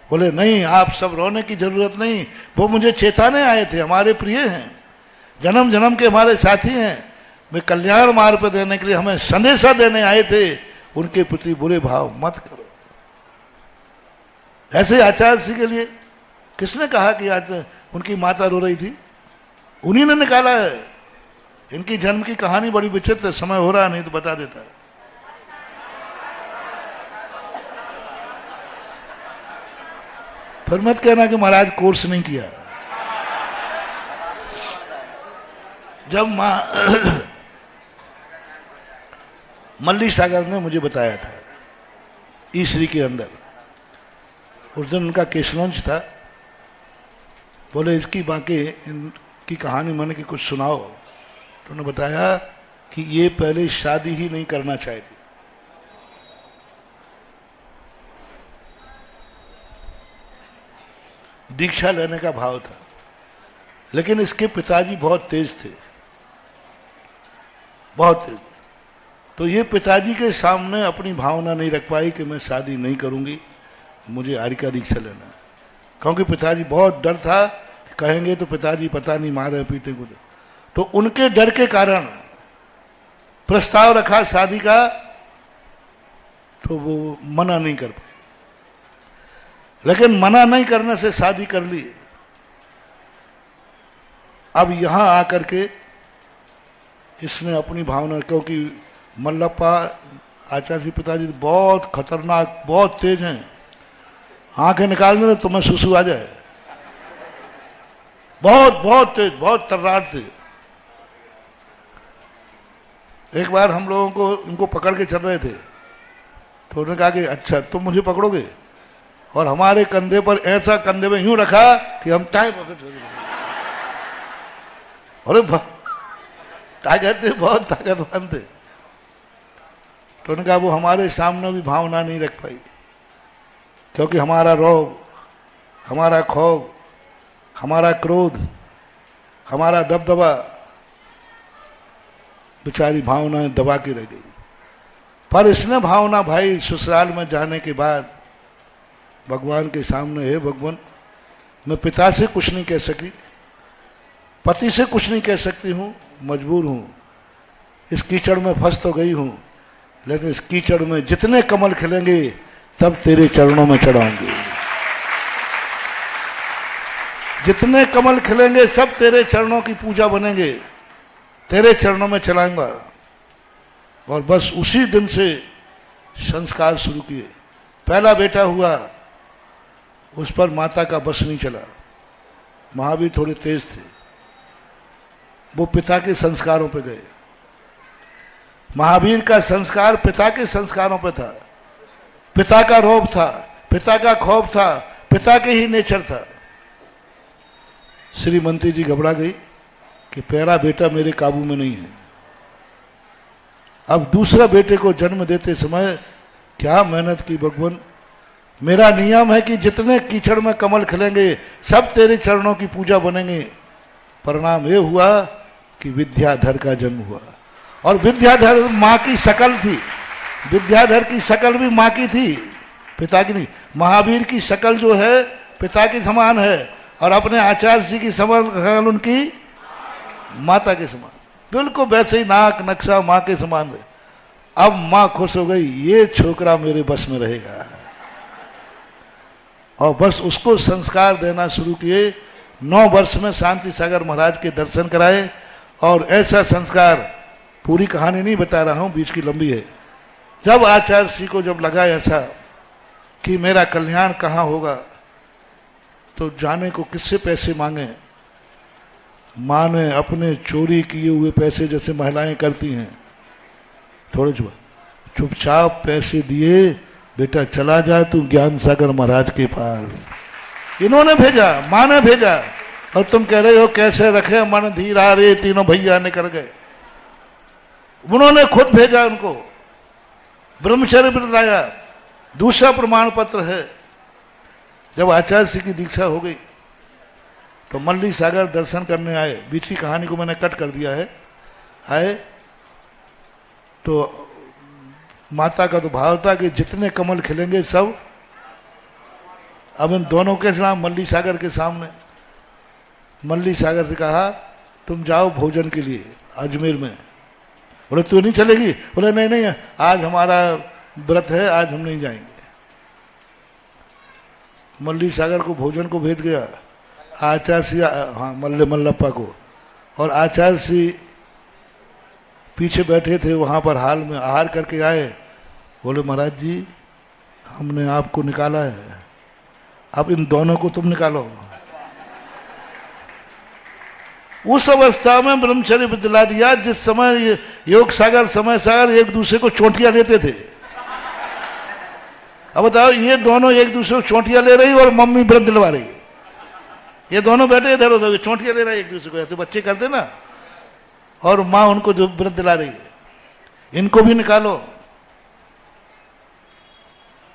बोले नहीं आप सब रोने की जरूरत नहीं, वो मुझे चेताने आए थे, हमारे प्रिय हैं, जन्म जन्म के हमारे साथी हैं, वे कल्याण मार्ग पर देने के लिए हमें संदेशा देने आए थे, उनके प्रति बुरे भाव मत करो। ऐसे आचार्य सिंह के लिए किसने कहा कि आज उनकी माता रो रही थी? उन्हीं ने निकाला है। इनकी जन्म की कहानी बड़ी विचित्र है, समय हो रहा नहीं तो बता देता है। फिर मत कहना कि महाराज कोर्स नहीं किया। जब मल्ली सागर ने मुझे बताया था ईश्वरी के अंदर, उस दिन उनका केस लॉन्च था, बोले इसकी बाकी इनकी कहानी मैंने कि कुछ सुनाओ, तो उन्होंने बताया कि ये पहले शादी ही नहीं करना चाहती। दीक्षा लेने का भाव था, लेकिन इसके पिताजी बहुत तेज थे, बहुत तेज। तो ये पिताजी के सामने अपनी भावना नहीं रख पाई कि मैं शादी नहीं करूंगी, मुझे आर्य का दीक्षा लेना है, क्योंकि पिताजी बहुत डर था कि कहेंगे तो पिताजी पता नहीं मारे पीटे को। तो उनके डर के कारण प्रस्ताव रखा शादी का, तो वो मना नहीं कर पाए। लेकिन मना नहीं करने से शादी कर ली। अब यहां आकर के इसने अपनी भावना, क्योंकि मल्लप्पा आचार्य पिताजी बहुत खतरनाक, बहुत तेज हैं, आंखें निकालने तो तुम्हें सुसु आ जाए, बहुत बहुत तेज, बहुत तर्राट थे। एक बार हम लोगों को उनको पकड़ के चल रहे थे, तो उन्होंने कहा कि अच्छा तुम मुझे पकड़ोगे, और हमारे कंधे पर ऐसा कंधे में यूं रखा कि हम टाइम अरे ताकत थे, बहुत ताकतवान थे। तो उन्होंने कहा वो हमारे सामने भी भावना नहीं रख पाई, क्योंकि हमारा रौब, हमारा खौफ, हमारा क्रोध, हमारा दबदबा, बेचारी भावनाएं दबा के रह गई। पर इसने भावना भाई ससुराल में जाने के बाद भगवान के सामने, हे भगवान मैं पिता से कुछ नहीं कह सकी, पति से कुछ नहीं कह सकती हूं, मजबूर हूं, इस कीचड़ में फंस तो गई हूं, लेकिन इस कीचड़ में जितने कमल खिलेंगे तब तेरे चरणों में चढ़ाऊंगी, जितने कमल खिलेंगे सब तेरे चरणों की पूजा बनेंगे, तेरे चरणों में चलाऊंगा। और बस उसी दिन से संस्कार शुरू किए। पहला बेटा हुआ, उस पर माता का बस नहीं चला, महावीर थोड़े तेज थे, वो पिता के संस्कारों पे गए। महावीर का संस्कार पिता के संस्कारों पे था, पिता का रौब था, पिता का खौफ था, पिता के ही नेचर था। श्रीमती जी घबरा गई कि पहला बेटा मेरे काबू में नहीं है। अब दूसरा बेटे को जन्म देते समय क्या मेहनत की भगवान, मेरा नियम है कि जितने कीचड़ में कमल खिलेंगे सब तेरे चरणों की पूजा बनेंगे। परिणाम ये हुआ कि विद्याधर का जन्म हुआ, और विद्याधर माँ की शकल थी, विद्याधर की शकल भी माँ की थी, पिता की नहीं। महावीर की शकल जो है पिता के समान है, और अपने आचार्य जी की शकल उनकी माता के समान, बिल्कुल वैसे ही नाक नक्शा माँ के समान है। अब माँ खुश हो गई, ये छोकरा मेरे बस में रहेगा, और बस उसको संस्कार देना शुरू किए। 9 वर्ष में शांति सागर महाराज के दर्शन कराए, और ऐसा संस्कार, पूरी कहानी नहीं बता रहा हूं, बीच की लंबी है। जब आचार्य श्री को जब लगा ऐसा कि मेरा कल्याण कहाँ होगा, तो जाने को किससे पैसे मांगे। माँ ने अपने चोरी किए हुए पैसे, जैसे महिलाएं करती हैं, थोड़े चुपचाप पैसे दिए, बेटा चला जा तू ज्ञान सागर महाराज के पास। इन्होंने भेजा, माँ ने भेजा, और तुम कह रहे हो कैसे रखे मन धीरा रे, तीनों भैया निकल गए। उन्होंने खुद भेजा उनको, ब्रह्मचर्य व्रत लाया। दूसरा प्रमाण पत्र है, जब आचार्य श्री की दीक्षा हो गई तो मल्ली सागर दर्शन करने आए। बीच की कहानी को मैंने कट कर दिया है। आए तो माता का तो भाव था कि जितने कमल खिलेंगे सब। अब इन दोनों के नाम मल्ली सागर के सामने। मल्ली सागर से कहा तुम जाओ भोजन के लिए अजमेर में। बोले तू नहीं चलेगी? बोले नहीं नहीं, आज हमारा व्रत है, आज हम नहीं जाएंगे। मल्ली सागर को भोजन को भेज गया आचार्य श्री, हाँ मल्लप्पा को। और आचार्य श्री पीछे बैठे थे वहां पर, हाल में आहार करके आए। बोले महाराज जी हमने आपको निकाला है, अब इन दोनों को तुम निकालो। उस अवस्था में ब्रह्मचर्य दिला दिया जिस समय योग सागर समय सागर एक दूसरे को चोटियां लेते थे। अब बताओ, ये दोनों एक दूसरे को चोटियां ले रही और मम्मी व्रत दिलवा रही। ये दोनों बैठे इधर उधर चोटियां ले रहे एक दूसरे को, ऐसे बच्चे करते ना, और माँ उनको जो व्रत दिला रही है। इनको भी निकालो।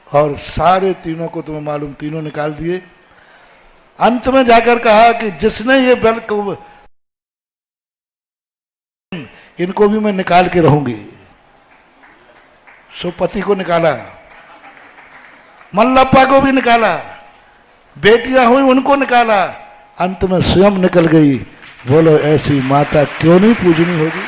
और सारे तीनों को तुम्हें मालूम, तीनों निकाल दिए। अंत में जाकर कहा कि जिसने ये बल को, इनको भी मैं निकाल के रहूंगी। सो पति को निकाला, मल्लप्पा को भी निकाला, बेटियां हुई उनको निकाला, अंत में स्वयं निकल गई। बोलो ऐसी माता क्यों नहीं पूजनी होगी?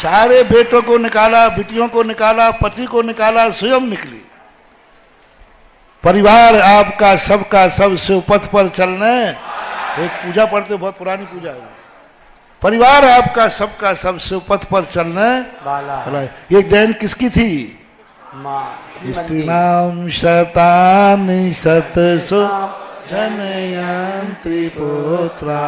सारे बेटों को निकाला, बेटियों को निकाला, पति को निकाला, स्वयं निकली। परिवार आपका सबका सब शिव पथ पर चलने। एक पूजा पढ़ते, बहुत पुरानी पूजा है। परिवार आपका सबका सब शिव पथ पर चलने। ये दैन किसकी थी? स्त्री नाम शतानि शतसु जनयन्ति पुत्रा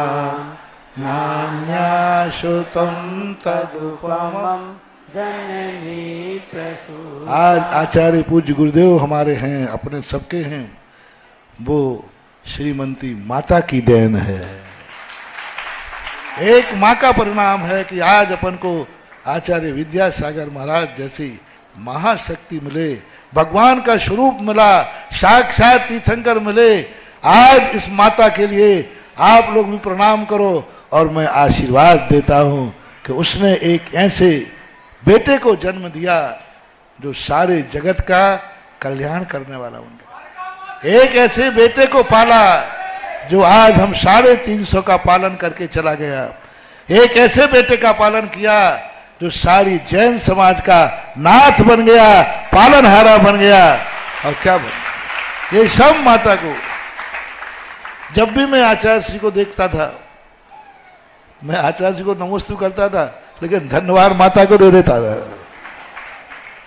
नान्याशुतं तदुपमं जननी प्रसूता। आज आचार्य पूज्य गुरुदेव हमारे हैं, अपने सबके हैं, वो श्रीमती माता की देन है। एक माँ का परिणाम है कि आज अपन को आचार्य विद्यासागर महाराज जैसी महाशक्ति मिले, भगवान का स्वरूप मिला, साक्षात तीर्थंकर मिले। आज इस माता के लिए आप लोग भी प्रणाम करो और मैं आशीर्वाद देता हूं कि उसने एक ऐसे बेटे को जन्म दिया जो सारे जगत का कल्याण करने वाला बन गया। एक ऐसे बेटे को पाला जो आज हम 350 का पालन करके चला गया। एक ऐसे बेटे का पालन किया जो सारी जैन समाज का नाथ बन गया, पालनहारा बन गया। और क्या बन, ये सब माता को। जब भी मैं आचार्य श्री को देखता था, मैं आचार्य जी को नमस्ते करता था, लेकिन धन्यवाद माता को दे देता था।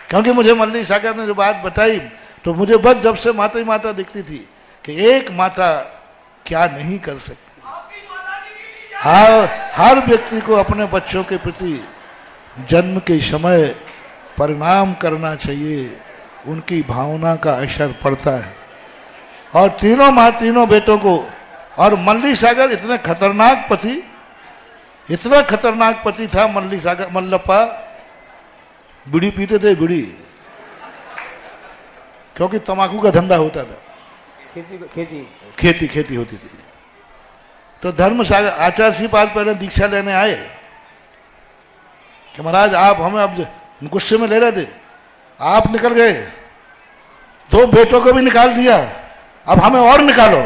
क्योंकि मुझे मल्ली सागर ने जो बात बताई, तो मुझे बस जब से माता ही माता दिखती थी कि एक माता क्या नहीं कर सकती। हर व्यक्ति को अपने बच्चों के प्रति जन्म के समय परिणाम करना चाहिए, उनकी भावना का असर पड़ता है। और तीनों बेटों को, और मल्ली सागर इतने खतरनाक पति, इतना खतरनाक पति था मल्ली सागर। मल्लप्पा बीड़ी पीते थे, बीड़ी, क्योंकि तंबाकू का धंधा होता था, खेती होती थी। तो धर्म सागर आचार्य श्री पाद पहले दीक्षा लेने आए कि महाराज आप हमें, अब गुस्से में ले रहे थे, आप निकल गए, 2 बेटों को भी निकाल दिया, अब हमें और निकालो।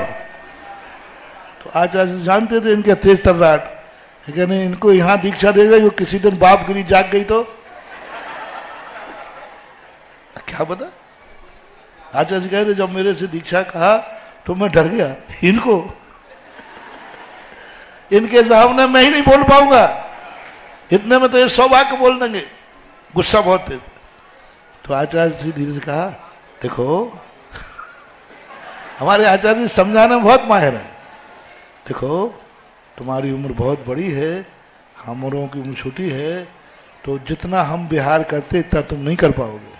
तो आचार्य जानते थे इनके तेज तर्राट, लेकिन इनको यहां दीक्षा दे गई, किसी दिन बापगिरी जाग गई तो क्या पता। आचार्य जी कहते जब मेरे से दीक्षा कहा तो मैं डर गया, इनके सामने मैं ही नहीं बोल पाऊंगा, इतने में तो ये 100 वाक्य बोल देंगे, गुस्सा बहुत थे। तो आचार्य जी धीरे से कहा, देखो हमारे आचार्य जी समझाने में बहुत माहिर है। देखो तुम्हारी उम्र बहुत बड़ी है, हमरों की उम्र छोटी है, तो जितना हम बिहार करते इतना तुम नहीं कर पाओगे,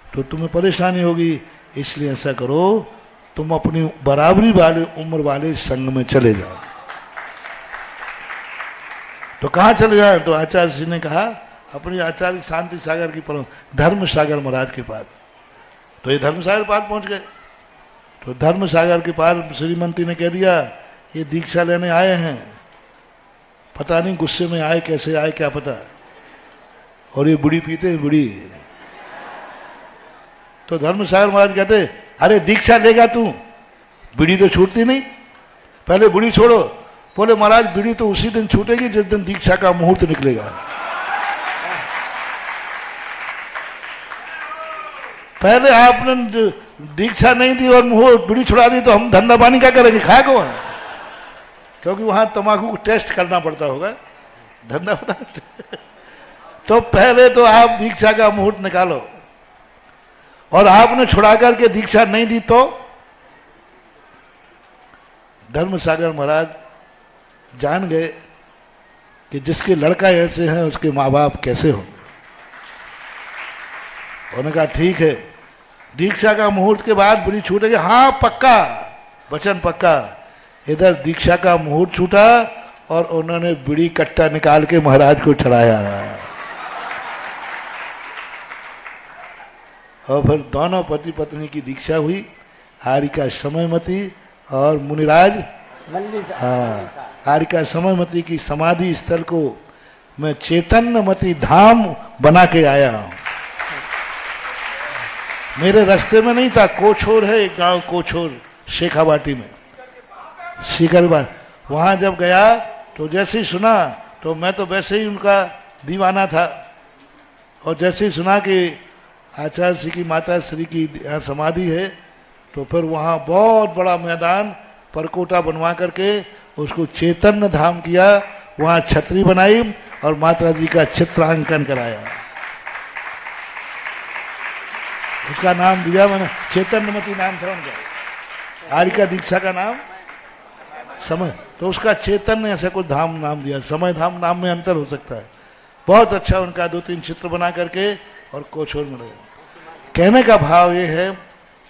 तो तुम्हें परेशानी होगी। इसलिए ऐसा करो, तुम अपनी बराबरी वाले उम्र वाले संघ में चले जाओ। तो कहाँ चले जाए? तो आचार्य जी ने कहा अपनी आचार्य शांति सागर की परम धर्म सागर महाराज के पास। तो ये धर्म सागर पास पहुंच गए। तो धर्म सागर के पास श्रीमंती ने कह दिया ये दीक्षा लेने आए हैं, पता नहीं गुस्से में आए, कैसे आए क्या पता, और ये बुढ़ी पीते हैं बुढ़ी। तो धर्म सागर महाराज कहते अरे दीक्षा लेगा तू, बीड़ी तो छूटती नहीं, पहले बीड़ी छोड़ो। बोले महाराज बीड़ी तो उसी दिन छूटेगी जिस दिन दीक्षा का मुहूर्त निकलेगा। पहले आपने दीक्षा नहीं दी और मुहूर्त बीड़ी छुड़ा दी तो हम धंधा पानी क्या करेंगे, खाए कौन? क्योंकि वहां तंबाकू को टेस्ट करना पड़ता होगा, धंधा पता। तो पहले तो आप दीक्षा का मुहूर्त निकालो, और आपने छुड़ा करके दीक्षा नहीं दी तो धर्म सागर महाराज जान गए कि जिसके लड़का ऐसे हैं उसके माँ बाप कैसे होंगे। उन्होंने कहा ठीक है, दीक्षा का मुहूर्त के बाद बीड़ी छूटेगी। हाँ पक्का, वचन पक्का। इधर दीक्षा का मुहूर्त छूटा और उन्होंने बीड़ी कट्टा निकाल के महाराज को चढ़ाया, और फिर दोनों पति पत्नी की दीक्षा हुई। हारिका समयमती और मुनिराज हारिका समयमती की समाधि स्थल को मैं चैतन्यमती धाम बना के आया हूं। मेरे रास्ते में नहीं था, कोछोर है एक गांव, कोछोर शेखावाटी में, शिकरबाग। वहां जब गया तो जैसे ही सुना, तो मैं तो वैसे ही उनका दीवाना था, और जैसे ही सुना कि आचार्य श्री की माता श्री की समाधि है, तो फिर वहां बहुत बड़ा मैदान परकोटा बनवा करके उसको चैतन्य धाम किया। वहां छतरी बनाई और माता जी का चित्रांकन कराया, उसका नाम दिया मैंने, चैतन्यमती नाम था उनका। हारिका दीक्षा का नाम समय, तो उसका चैतन्य ऐसा कुछ धाम नाम दिया। समय धाम नाम में अंतर हो सकता है। बहुत अच्छा उनका 2-3 चित्र बना करके और कोछोर में लगे। कहने का भाव ये है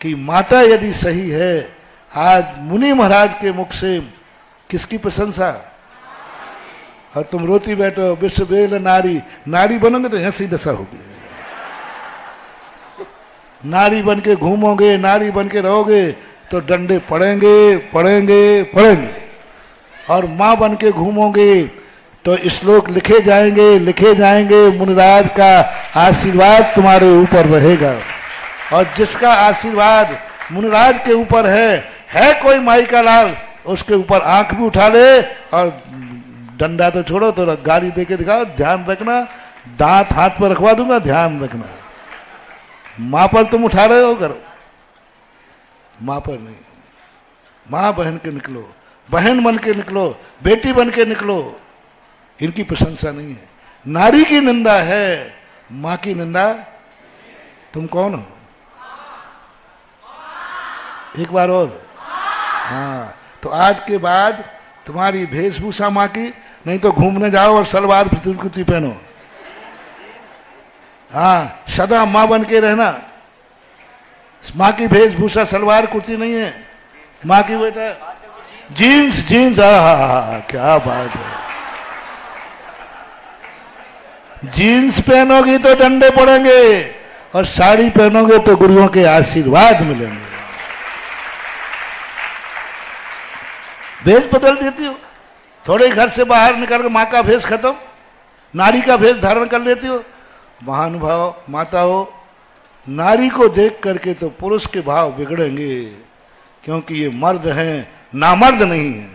कि माता यदि सही है, आज मुनि महाराज के मुख से किसकी प्रशंसा, और तुम रोती बैठो विश्व बेल नारी, नारी बनोगे तो ऐसी दशा होगी। नारी बन के घूमोगे, नारी बन के रहोगे तो डंडे पड़ेंगे पड़ेंगे पड़ेंगे, और माँ बन के घूमोगे तो श्लोक लिखे जाएंगे। मुनिराज का आशीर्वाद तुम्हारे ऊपर रहेगा, और जिसका आशीर्वाद मुनिराज के ऊपर है कोई माई का लाल, उसके ऊपर आंख भी उठा ले, और डंडा तो छोड़ो तो गाली देके दिखाओ, ध्यान रखना, दांत हाथ पर रखवा दूंगा, ध्यान रखना। मां पर तुम उठा रहे हो, करो, मां पर नहीं। मां बहन के निकलो, बहन बन के निकलो, बेटी बन के निकलो। इनकी प्रशंसा नहीं है, नारी की निंदा है, मां की निंदा। तुम कौन हो? एक बार और। हाँ, तो आज के बाद तुम्हारी वेशभूषा मां की, नहीं तो घूमने जाओ और सलवार कुर्ती पहनो। हाँ, सदा मां बन के रहना। मां की वेशभूषा सलवार कुर्ती नहीं है, मां की बेटा जीन्स। क्या बात है, जीन्स पहनोगी तो डंडे पड़ेंगे, और साड़ी पहनोगे तो गुरुओं के आशीर्वाद मिलेंगे। भेष बदल देती हो, थोड़े घर से बाहर निकल के माँ का भेष खत्म, नारी का भेष धारण कर लेती हो। महानुभाव माता हो, नारी को देख करके तो पुरुष के भाव बिगड़ेंगे, क्योंकि ये मर्द हैं, नामर्द नहीं है।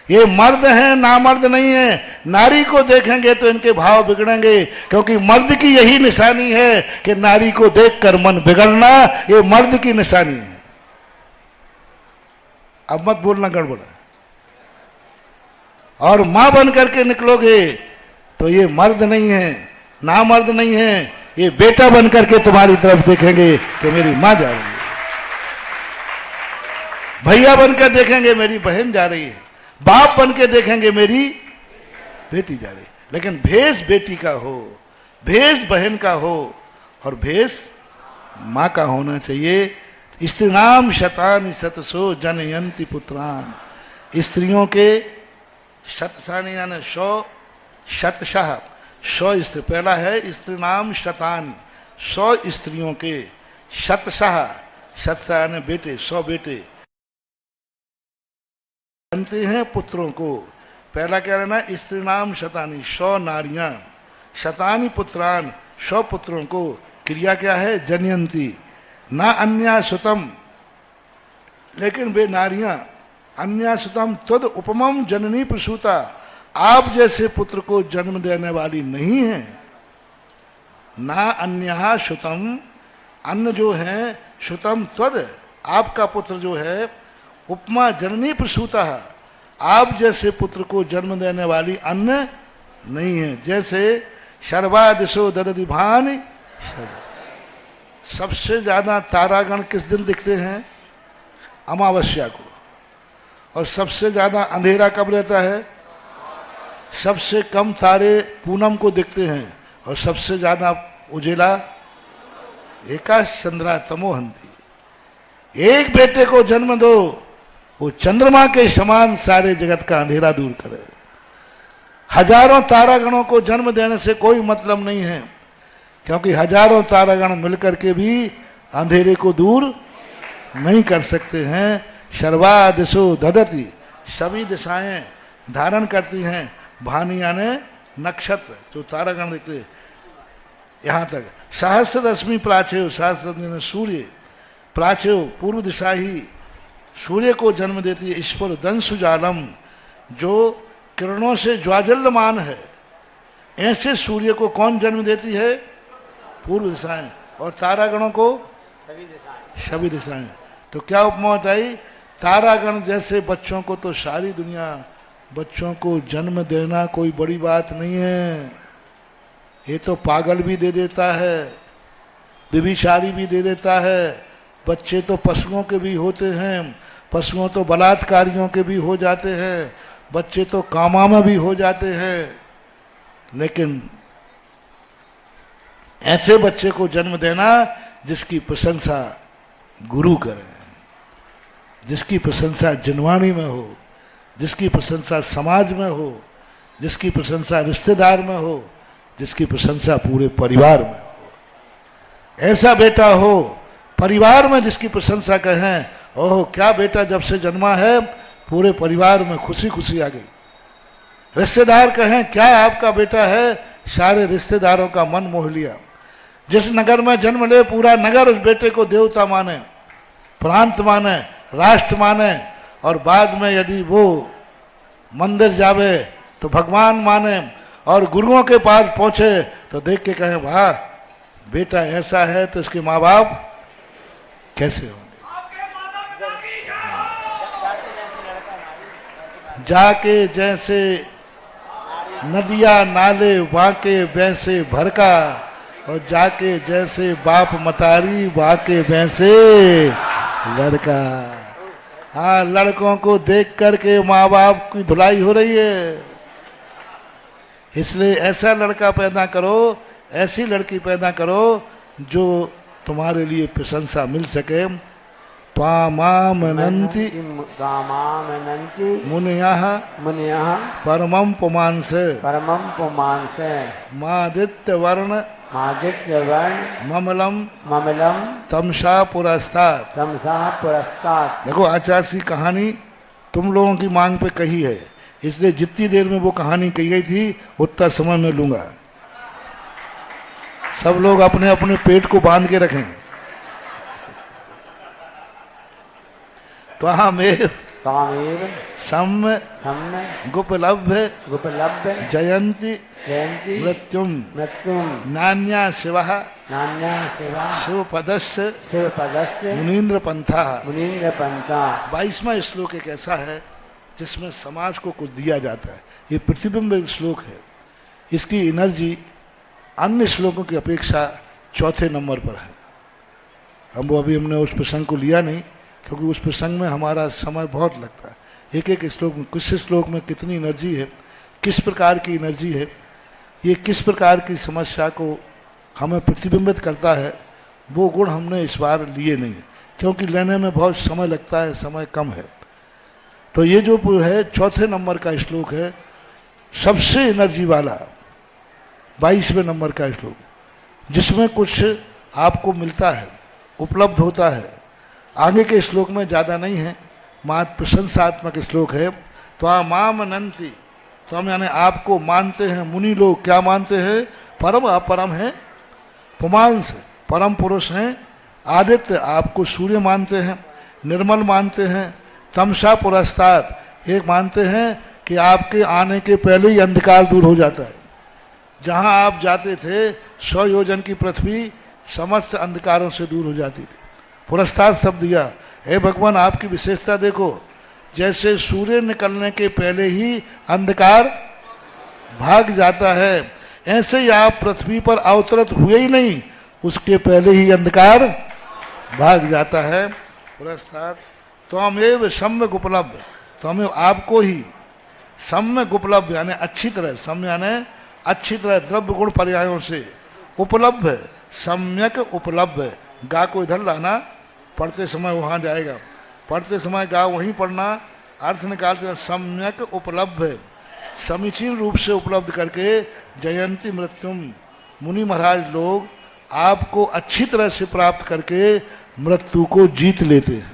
ये मर्द हैं, नामर्द नहीं है। नारी को देखेंगे तो इनके भाव बिगड़ेंगे, क्योंकि मर्द की यही निशानी है कि नारी को देखकर मन बिगड़ना, ये मर्द की निशानी है। अब मत बोलना गड़बड़। और मां बन करके निकलोगे तो ये मर्द नहीं है, नामर्द नहीं है, ये बेटा बन करके तुम्हारी तरफ देखेंगे कि मेरी मां जा रही है, भैया बनकर देखेंगे मेरी बहन जा रही है, बाप बन के देखेंगे मेरी बेटी जा रही है। लेकिन भेष बेटी का हो, भेष बहन का हो, और भेष मां का होना चाहिए। स्त्रीणाम शतानि शतसो जनयन्ति पुत्रान, स्त्रियों के शतसानी यानी 100, शतशः 100 स्त्री, पहला है स्त्रीणाम शतानि 100 स्त्रियों के, शतशः शतशः यानी बेटे 100 बेटे, बनते हैं पुत्रों को। पहला क्या रहना, स्त्रीणाम शतानि 100 नारियां, शतानि पुत्रान 100 पुत्रों को। क्रिया क्या है, जनयंती, ना अन्या सुतम, लेकिन वे नारियां अन्या सुतम तद उपमम जननी प्रसूता, आप जैसे पुत्र को जन्म देने वाली नहीं है। ना अन्या सुतम, अन्न जो है, सुतम त्वद, आपका पुत्र जो है, उपमा जननी प्रसूता, आप जैसे पुत्र को जन्म देने वाली अन्न नहीं है। जैसे शर्वादिशो ददति भानि, सबसे ज्यादा तारागण किस दिन दिखते हैं, अमावस्या को, और सबसे ज्यादा अंधेरा कब रहता है, सबसे कम तारे पूनम को दिखते हैं, और सबसे ज्यादा उजेला एकाश चंद्रा तमोहंती। एक बेटे को जन्म दो, वो चंद्रमा के समान सारे जगत का अंधेरा दूर करे। हजारों तारागणों को जन्म देने से कोई मतलब नहीं है, क्योंकि हजारों तारागण मिलकर के भी अंधेरे को दूर नहीं कर सकते हैं। सर्वा दिशो ददति, सभी दिशाएं धारण करती हैं। भानी यानी नक्षत्र, जो तारागण दिखते, यहां तक। सहस्र रश्मि प्राचेय, सहस्र सूर्य, प्राचेय पूर्व दिशा ही सूर्य को जन्म देती है। ईश्वर दंशुजालम, जो किरणों से ज्वाजल्यमान है, ऐसे सूर्य को कौन जन्म देती है, पूर्व दिशाएं, और तारागणों को सभी दिशाएं। तो क्या उपमा बताई, तारागण जैसे बच्चों को तो सारी दुनिया, बच्चों को जन्म देना कोई बड़ी बात नहीं है। ये तो पागल भी दे देता है, व्यभिचारी भी दे देता है, बच्चे तो पशुओं के भी होते हैं, पशुओं तो बलात्कारियों के भी हो जाते हैं, बच्चे तो कामा में भी हो जाते हैं। लेकिन ऐसे बच्चे को जन्म देना जिसकी प्रशंसा गुरु करे, जिसकी प्रशंसा जिनवाणी में हो, जिसकी प्रशंसा समाज में हो, जिसकी प्रशंसा रिश्तेदार में हो, जिसकी प्रशंसा पूरे परिवार में हो। ऐसा बेटा हो परिवार में जिसकी प्रशंसा कहें, ओह क्या बेटा जब से जन्मा है, पूरे परिवार में खुशी खुशी आ गई। रिश्तेदार कहें क्या आपका बेटा है, सारे रिश्तेदारों का मन मोह लिया। जिस नगर में जन्म ले, पूरा नगर उस बेटे को देवता माने, प्रांत माने, राष्ट्र माने, और बाद में यदि वो मंदिर जावे तो भगवान माने, और गुरुओं के पास पहुंचे तो देख के कहें वाह बेटा ऐसा है, तो इसके माँ बाप कैसे होंगे। जाके जैसे नदिया नाले वाके वैसे भरका, और जाके जैसे बाप मतारी वाके वैसे लड़का। हाँ, लड़कों को देख करके माँ बाप की धुलाई हो रही है। इसलिए ऐसा लड़का पैदा करो, ऐसी लड़की पैदा करो जो तुम्हारे लिए प्रशंसा मिल सके। त्वामामनन्ति मुनयः परमं पुमांसे मादित्य वर्ण ममलम तमसा पुरस्तात्। देखो आचार्य की कहानी तुम लोगों की मांग पे कही है, इसलिए जितनी देर में वो कहानी कही गई थी उतना समय में लूंगा। सब लोग अपने अपने पेट को बांध के रखें। त्वामेव सम गुपलभ्य जयंती मृत्युम नान्या शिवः शिवपदस्य मुनीन्द्र पंथा। 22वां श्लोक एक ऐसा है जिसमें समाज को कुछ दिया जाता है। ये प्रतिबिंब श्लोक है, इसकी एनर्जी अन्य श्लोकों की अपेक्षा चौथे नंबर पर है। हमने उस प्रसंग को लिया नहीं, क्योंकि उस प्रसंग में हमारा समय बहुत लगता है। एक एक श्लोक में, किस श्लोक में कितनी एनर्जी है, किस प्रकार की एनर्जी है, ये किस प्रकार की समस्या को हमें प्रतिबिंबित करता है, वो गुण हमने इस बार लिए नहीं। क्योंकि लेने में बहुत समय लगता है, समय कम है। तो ये जो है 4थे नंबर का श्लोक है, सबसे एनर्जी वाला 22वें नंबर का श्लोक, जिसमें कुछ आपको मिलता है, उपलब्ध होता है। आगे के श्लोक में ज़्यादा नहीं है, मात्र प्रशंसात्मक श्लोक है। तो माम मनंती, तो हम यानी आपको मानते हैं। मुनि लोग क्या मानते हैं? परम अपरम है, पुमांस परम पुरुष हैं। आदित्य आपको सूर्य मानते हैं, निर्मल मानते हैं। तमसा पुरस्ताद, एक मानते हैं कि आपके आने के पहले ही अंधकार दूर हो जाता है। जहां आप जाते थे 100 योजन की पृथ्वी समस्त अंधकारों से दूर हो जाती थी। पुरस्ताद शब्द दिया। हे भगवान, आपकी विशेषता देखो, जैसे सूर्य निकलने के पहले ही अंधकार भाग जाता है, ऐसे ही आप पृथ्वी पर अवतरित हुए ही नहीं, उसके पहले ही अंधकार भाग जाता है। पुरस्ताद तो हमें सम्यक उपलब्ध, तो हमें आपको ही सम्यक उपलब्ध यानी अच्छी तरह, सम्य यानी अच्छी तरह द्रव्य गुण पर्यायों से उपलब्ध, सम्यक उपलब्ध। गा को इधर लाना, पढ़ते समय वहां जाएगा, पढ़ते समय गा वहीं पढ़ना, अर्थ निकालते हैं। सम्यक उपलब्ध, समीचीन रूप से उपलब्ध करके जयंती मृत्युम, मुनि महाराज लोग आपको अच्छी तरह से प्राप्त करके मृत्यु को जीत लेते हैं।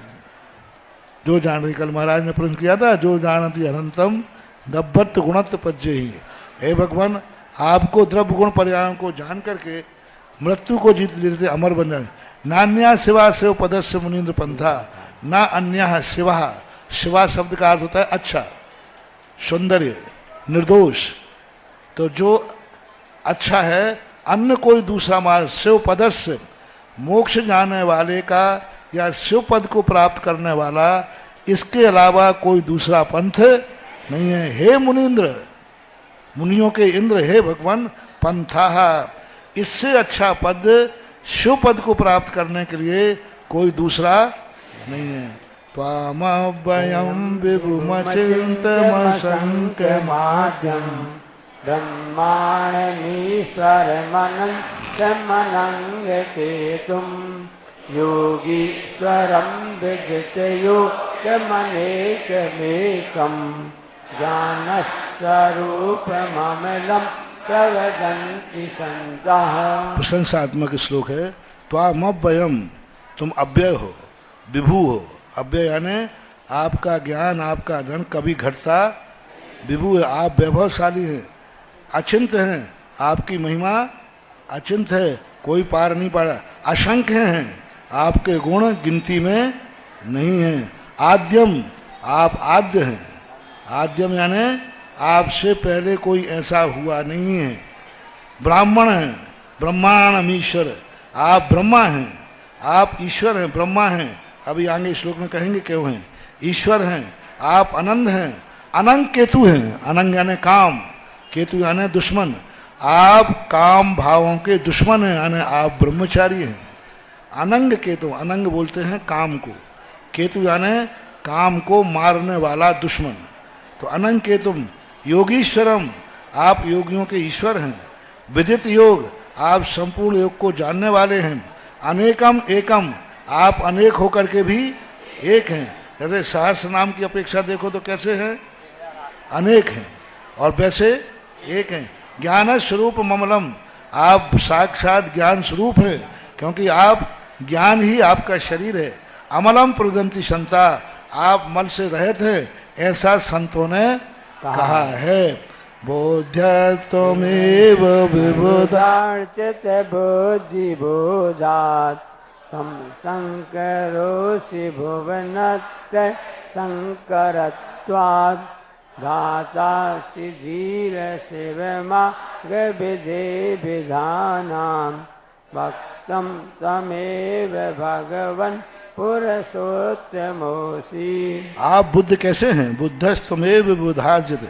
जो जानती, कल महाराज ने प्रश्न किया था, जो जानती अनंतम दब्बत गुणत पज्जे ही। हे भगवान, आपको द्रव्य गुण पर्यायों को जान करके मृत्यु को जीत लेते, अमर बन जाए। नान्या शिवा शिव पदस्य मुनीन्द्र पंथा, ना अन्य शिवा। शिवा शब्द का अर्थ होता है अच्छा, सौंदर्य, निर्दोष। तो जो अच्छा है, अन्य कोई दूसरा मार्ग, शिव पदस्य, मोक्ष जाने वाले का या शिव पद को प्राप्त करने वाला, इसके अलावा कोई दूसरा पंथ नहीं है। हे मुनीन्द्र, मुनियों के इंद्र, हे भगवान, पंथा, इससे अच्छा पद, शिव पद को प्राप्त करने के लिए कोई दूसरा नहीं है। त्वामभयं विभुमचिन्तमशङ्कमाद्यं ब्रह्माणमीश्वरमनन्तमनङ्गकेतुं योगीश्वरं विजितयोगमनेकमेकं ज्ञानस्वरूपममलं प्रवदन्ति सन्तः। प्रशंसात्मक श्लोक है। त्वामभयं, तुम अव्यय हो, विभू हो। अव्यय यानी आपका ज्ञान, आपका धन कभी घटता, विभू है, आप वैभवशाली हैं, अचिंत हैं, आपकी महिमा अचिंत है, कोई पार नहीं पाड़ा। असंख्य हैं, आपके गुण गिनती में नहीं है। आद्यम, आप आद्य हैं। आद्यम यानी आपसे पहले कोई ऐसा हुआ नहीं है। ब्राह्मण हैं, ब्रह्मांड ईश्वर, आप ब्रह्मा हैं, आप ईश्वर हैं, ब्रह्मा हैं। अभी आगे श्लोक में कहेंगे क्यों हैं। ईश्वर हैं, आप अनंत हैं, अनंग केतु हैं। अनंग यानी काम, केतु यानी दुश्मन। आप काम भावों के दुश्मन हैं, यानी आप ब्रह्मचारी हैं। अनंग केतु, अनंग बोलते हैं काम को, केतु यानी काम को मारने वाला दुश्मन। तो अनंग केतुम योगीश्वरम, आप योगियों के ईश्वर हैं। विदित योग, आप संपूर्ण योग को जानने वाले हैं। अनेकम एकम, आप अनेक होकर के भी एक हैं। जैसे सहस्र नाम की अपेक्षा देखो तो कैसे हैं, अनेक हैं, और वैसे एक हैं। ज्ञान स्वरूप ममलम, आप साक्षात ज्ञान स्वरूप हैं, क्योंकि आप ज्ञान ही आपका शरीर है। अमलम प्रदंती संता, आप मल से रहित हैं, ऐसा संतों ने कहा है। बोध्यत्वमेव विबुधार्चित बुद्धि बोधात् तम संकरोषि भुवनत्य संकरत्वात् धातासि धीर शिवमार्ग विधे विधानां भक्तं तमेव भगवन् पुरुषोत्तमोऽसि। आप बुद्ध कैसे हैं? बुद्धस्तमेव बुधार्जित,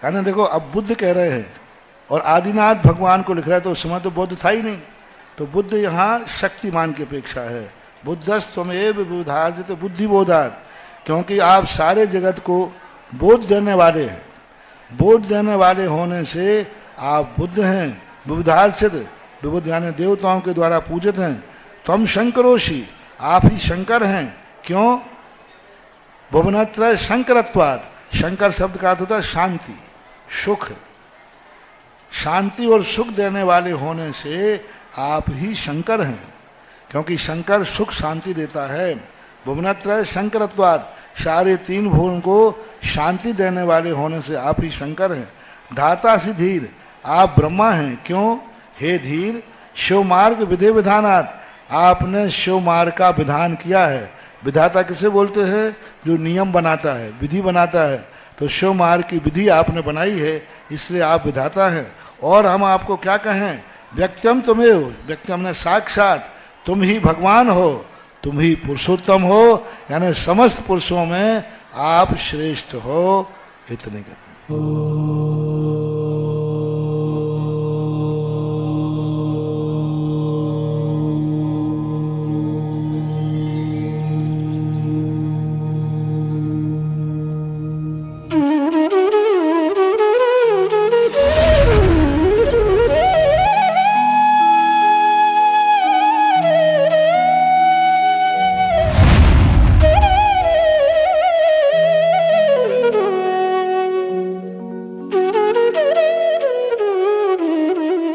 यानी देखो अब बुद्ध कह रहे हैं और आदिनाथ भगवान को लिख रहा है, तो उस समय तो बुद्ध था ही नहीं। तो बुद्ध यहाँ शक्तिमान की अपेक्षा है। बुद्धस्तमेव बुधार्जित बुद्धि बोधात, क्योंकि आप सारे जगत को बोध देने वाले हैं। बोध देने वाले होने से आप बुद्ध हैं। बुधार्चित, विबुद्ध यानी देवताओं के द्वारा पूजित हैं। तम शंकरोषि, आप ही शंकर हैं। क्यों? भुवनत्रय शंकरत्वात्। शंकर शब्द का अर्थ होता है शांति, सुख। शांति और सुख देने वाले होने से आप ही शंकर हैं, क्योंकि शंकर सुख शांति देता है। भुवनत्रय शंकरत्वात्, सारे तीन भुवन को शांति देने वाले होने से आप ही शंकर हैं। धाता सी धीर, आप ब्रह्मा हैं। क्यों? हे धीर, शिव मार्ग विधि विधानात्, आपने शिव मार्ग का विधान किया है। विधाता किसे बोलते हैं? जो नियम बनाता है, विधि बनाता है। तो शिव मार्ग की विधि आपने बनाई है, इसलिए आप विधाता हैं। और हम आपको क्या कहें? व्यक्तम तुम्हें हो, व्यक्तम ने साक्षात तुम ही भगवान हो, तुम ही पुरुषोत्तम हो, यानी समस्त पुरुषों में आप श्रेष्ठ हो। इतने कर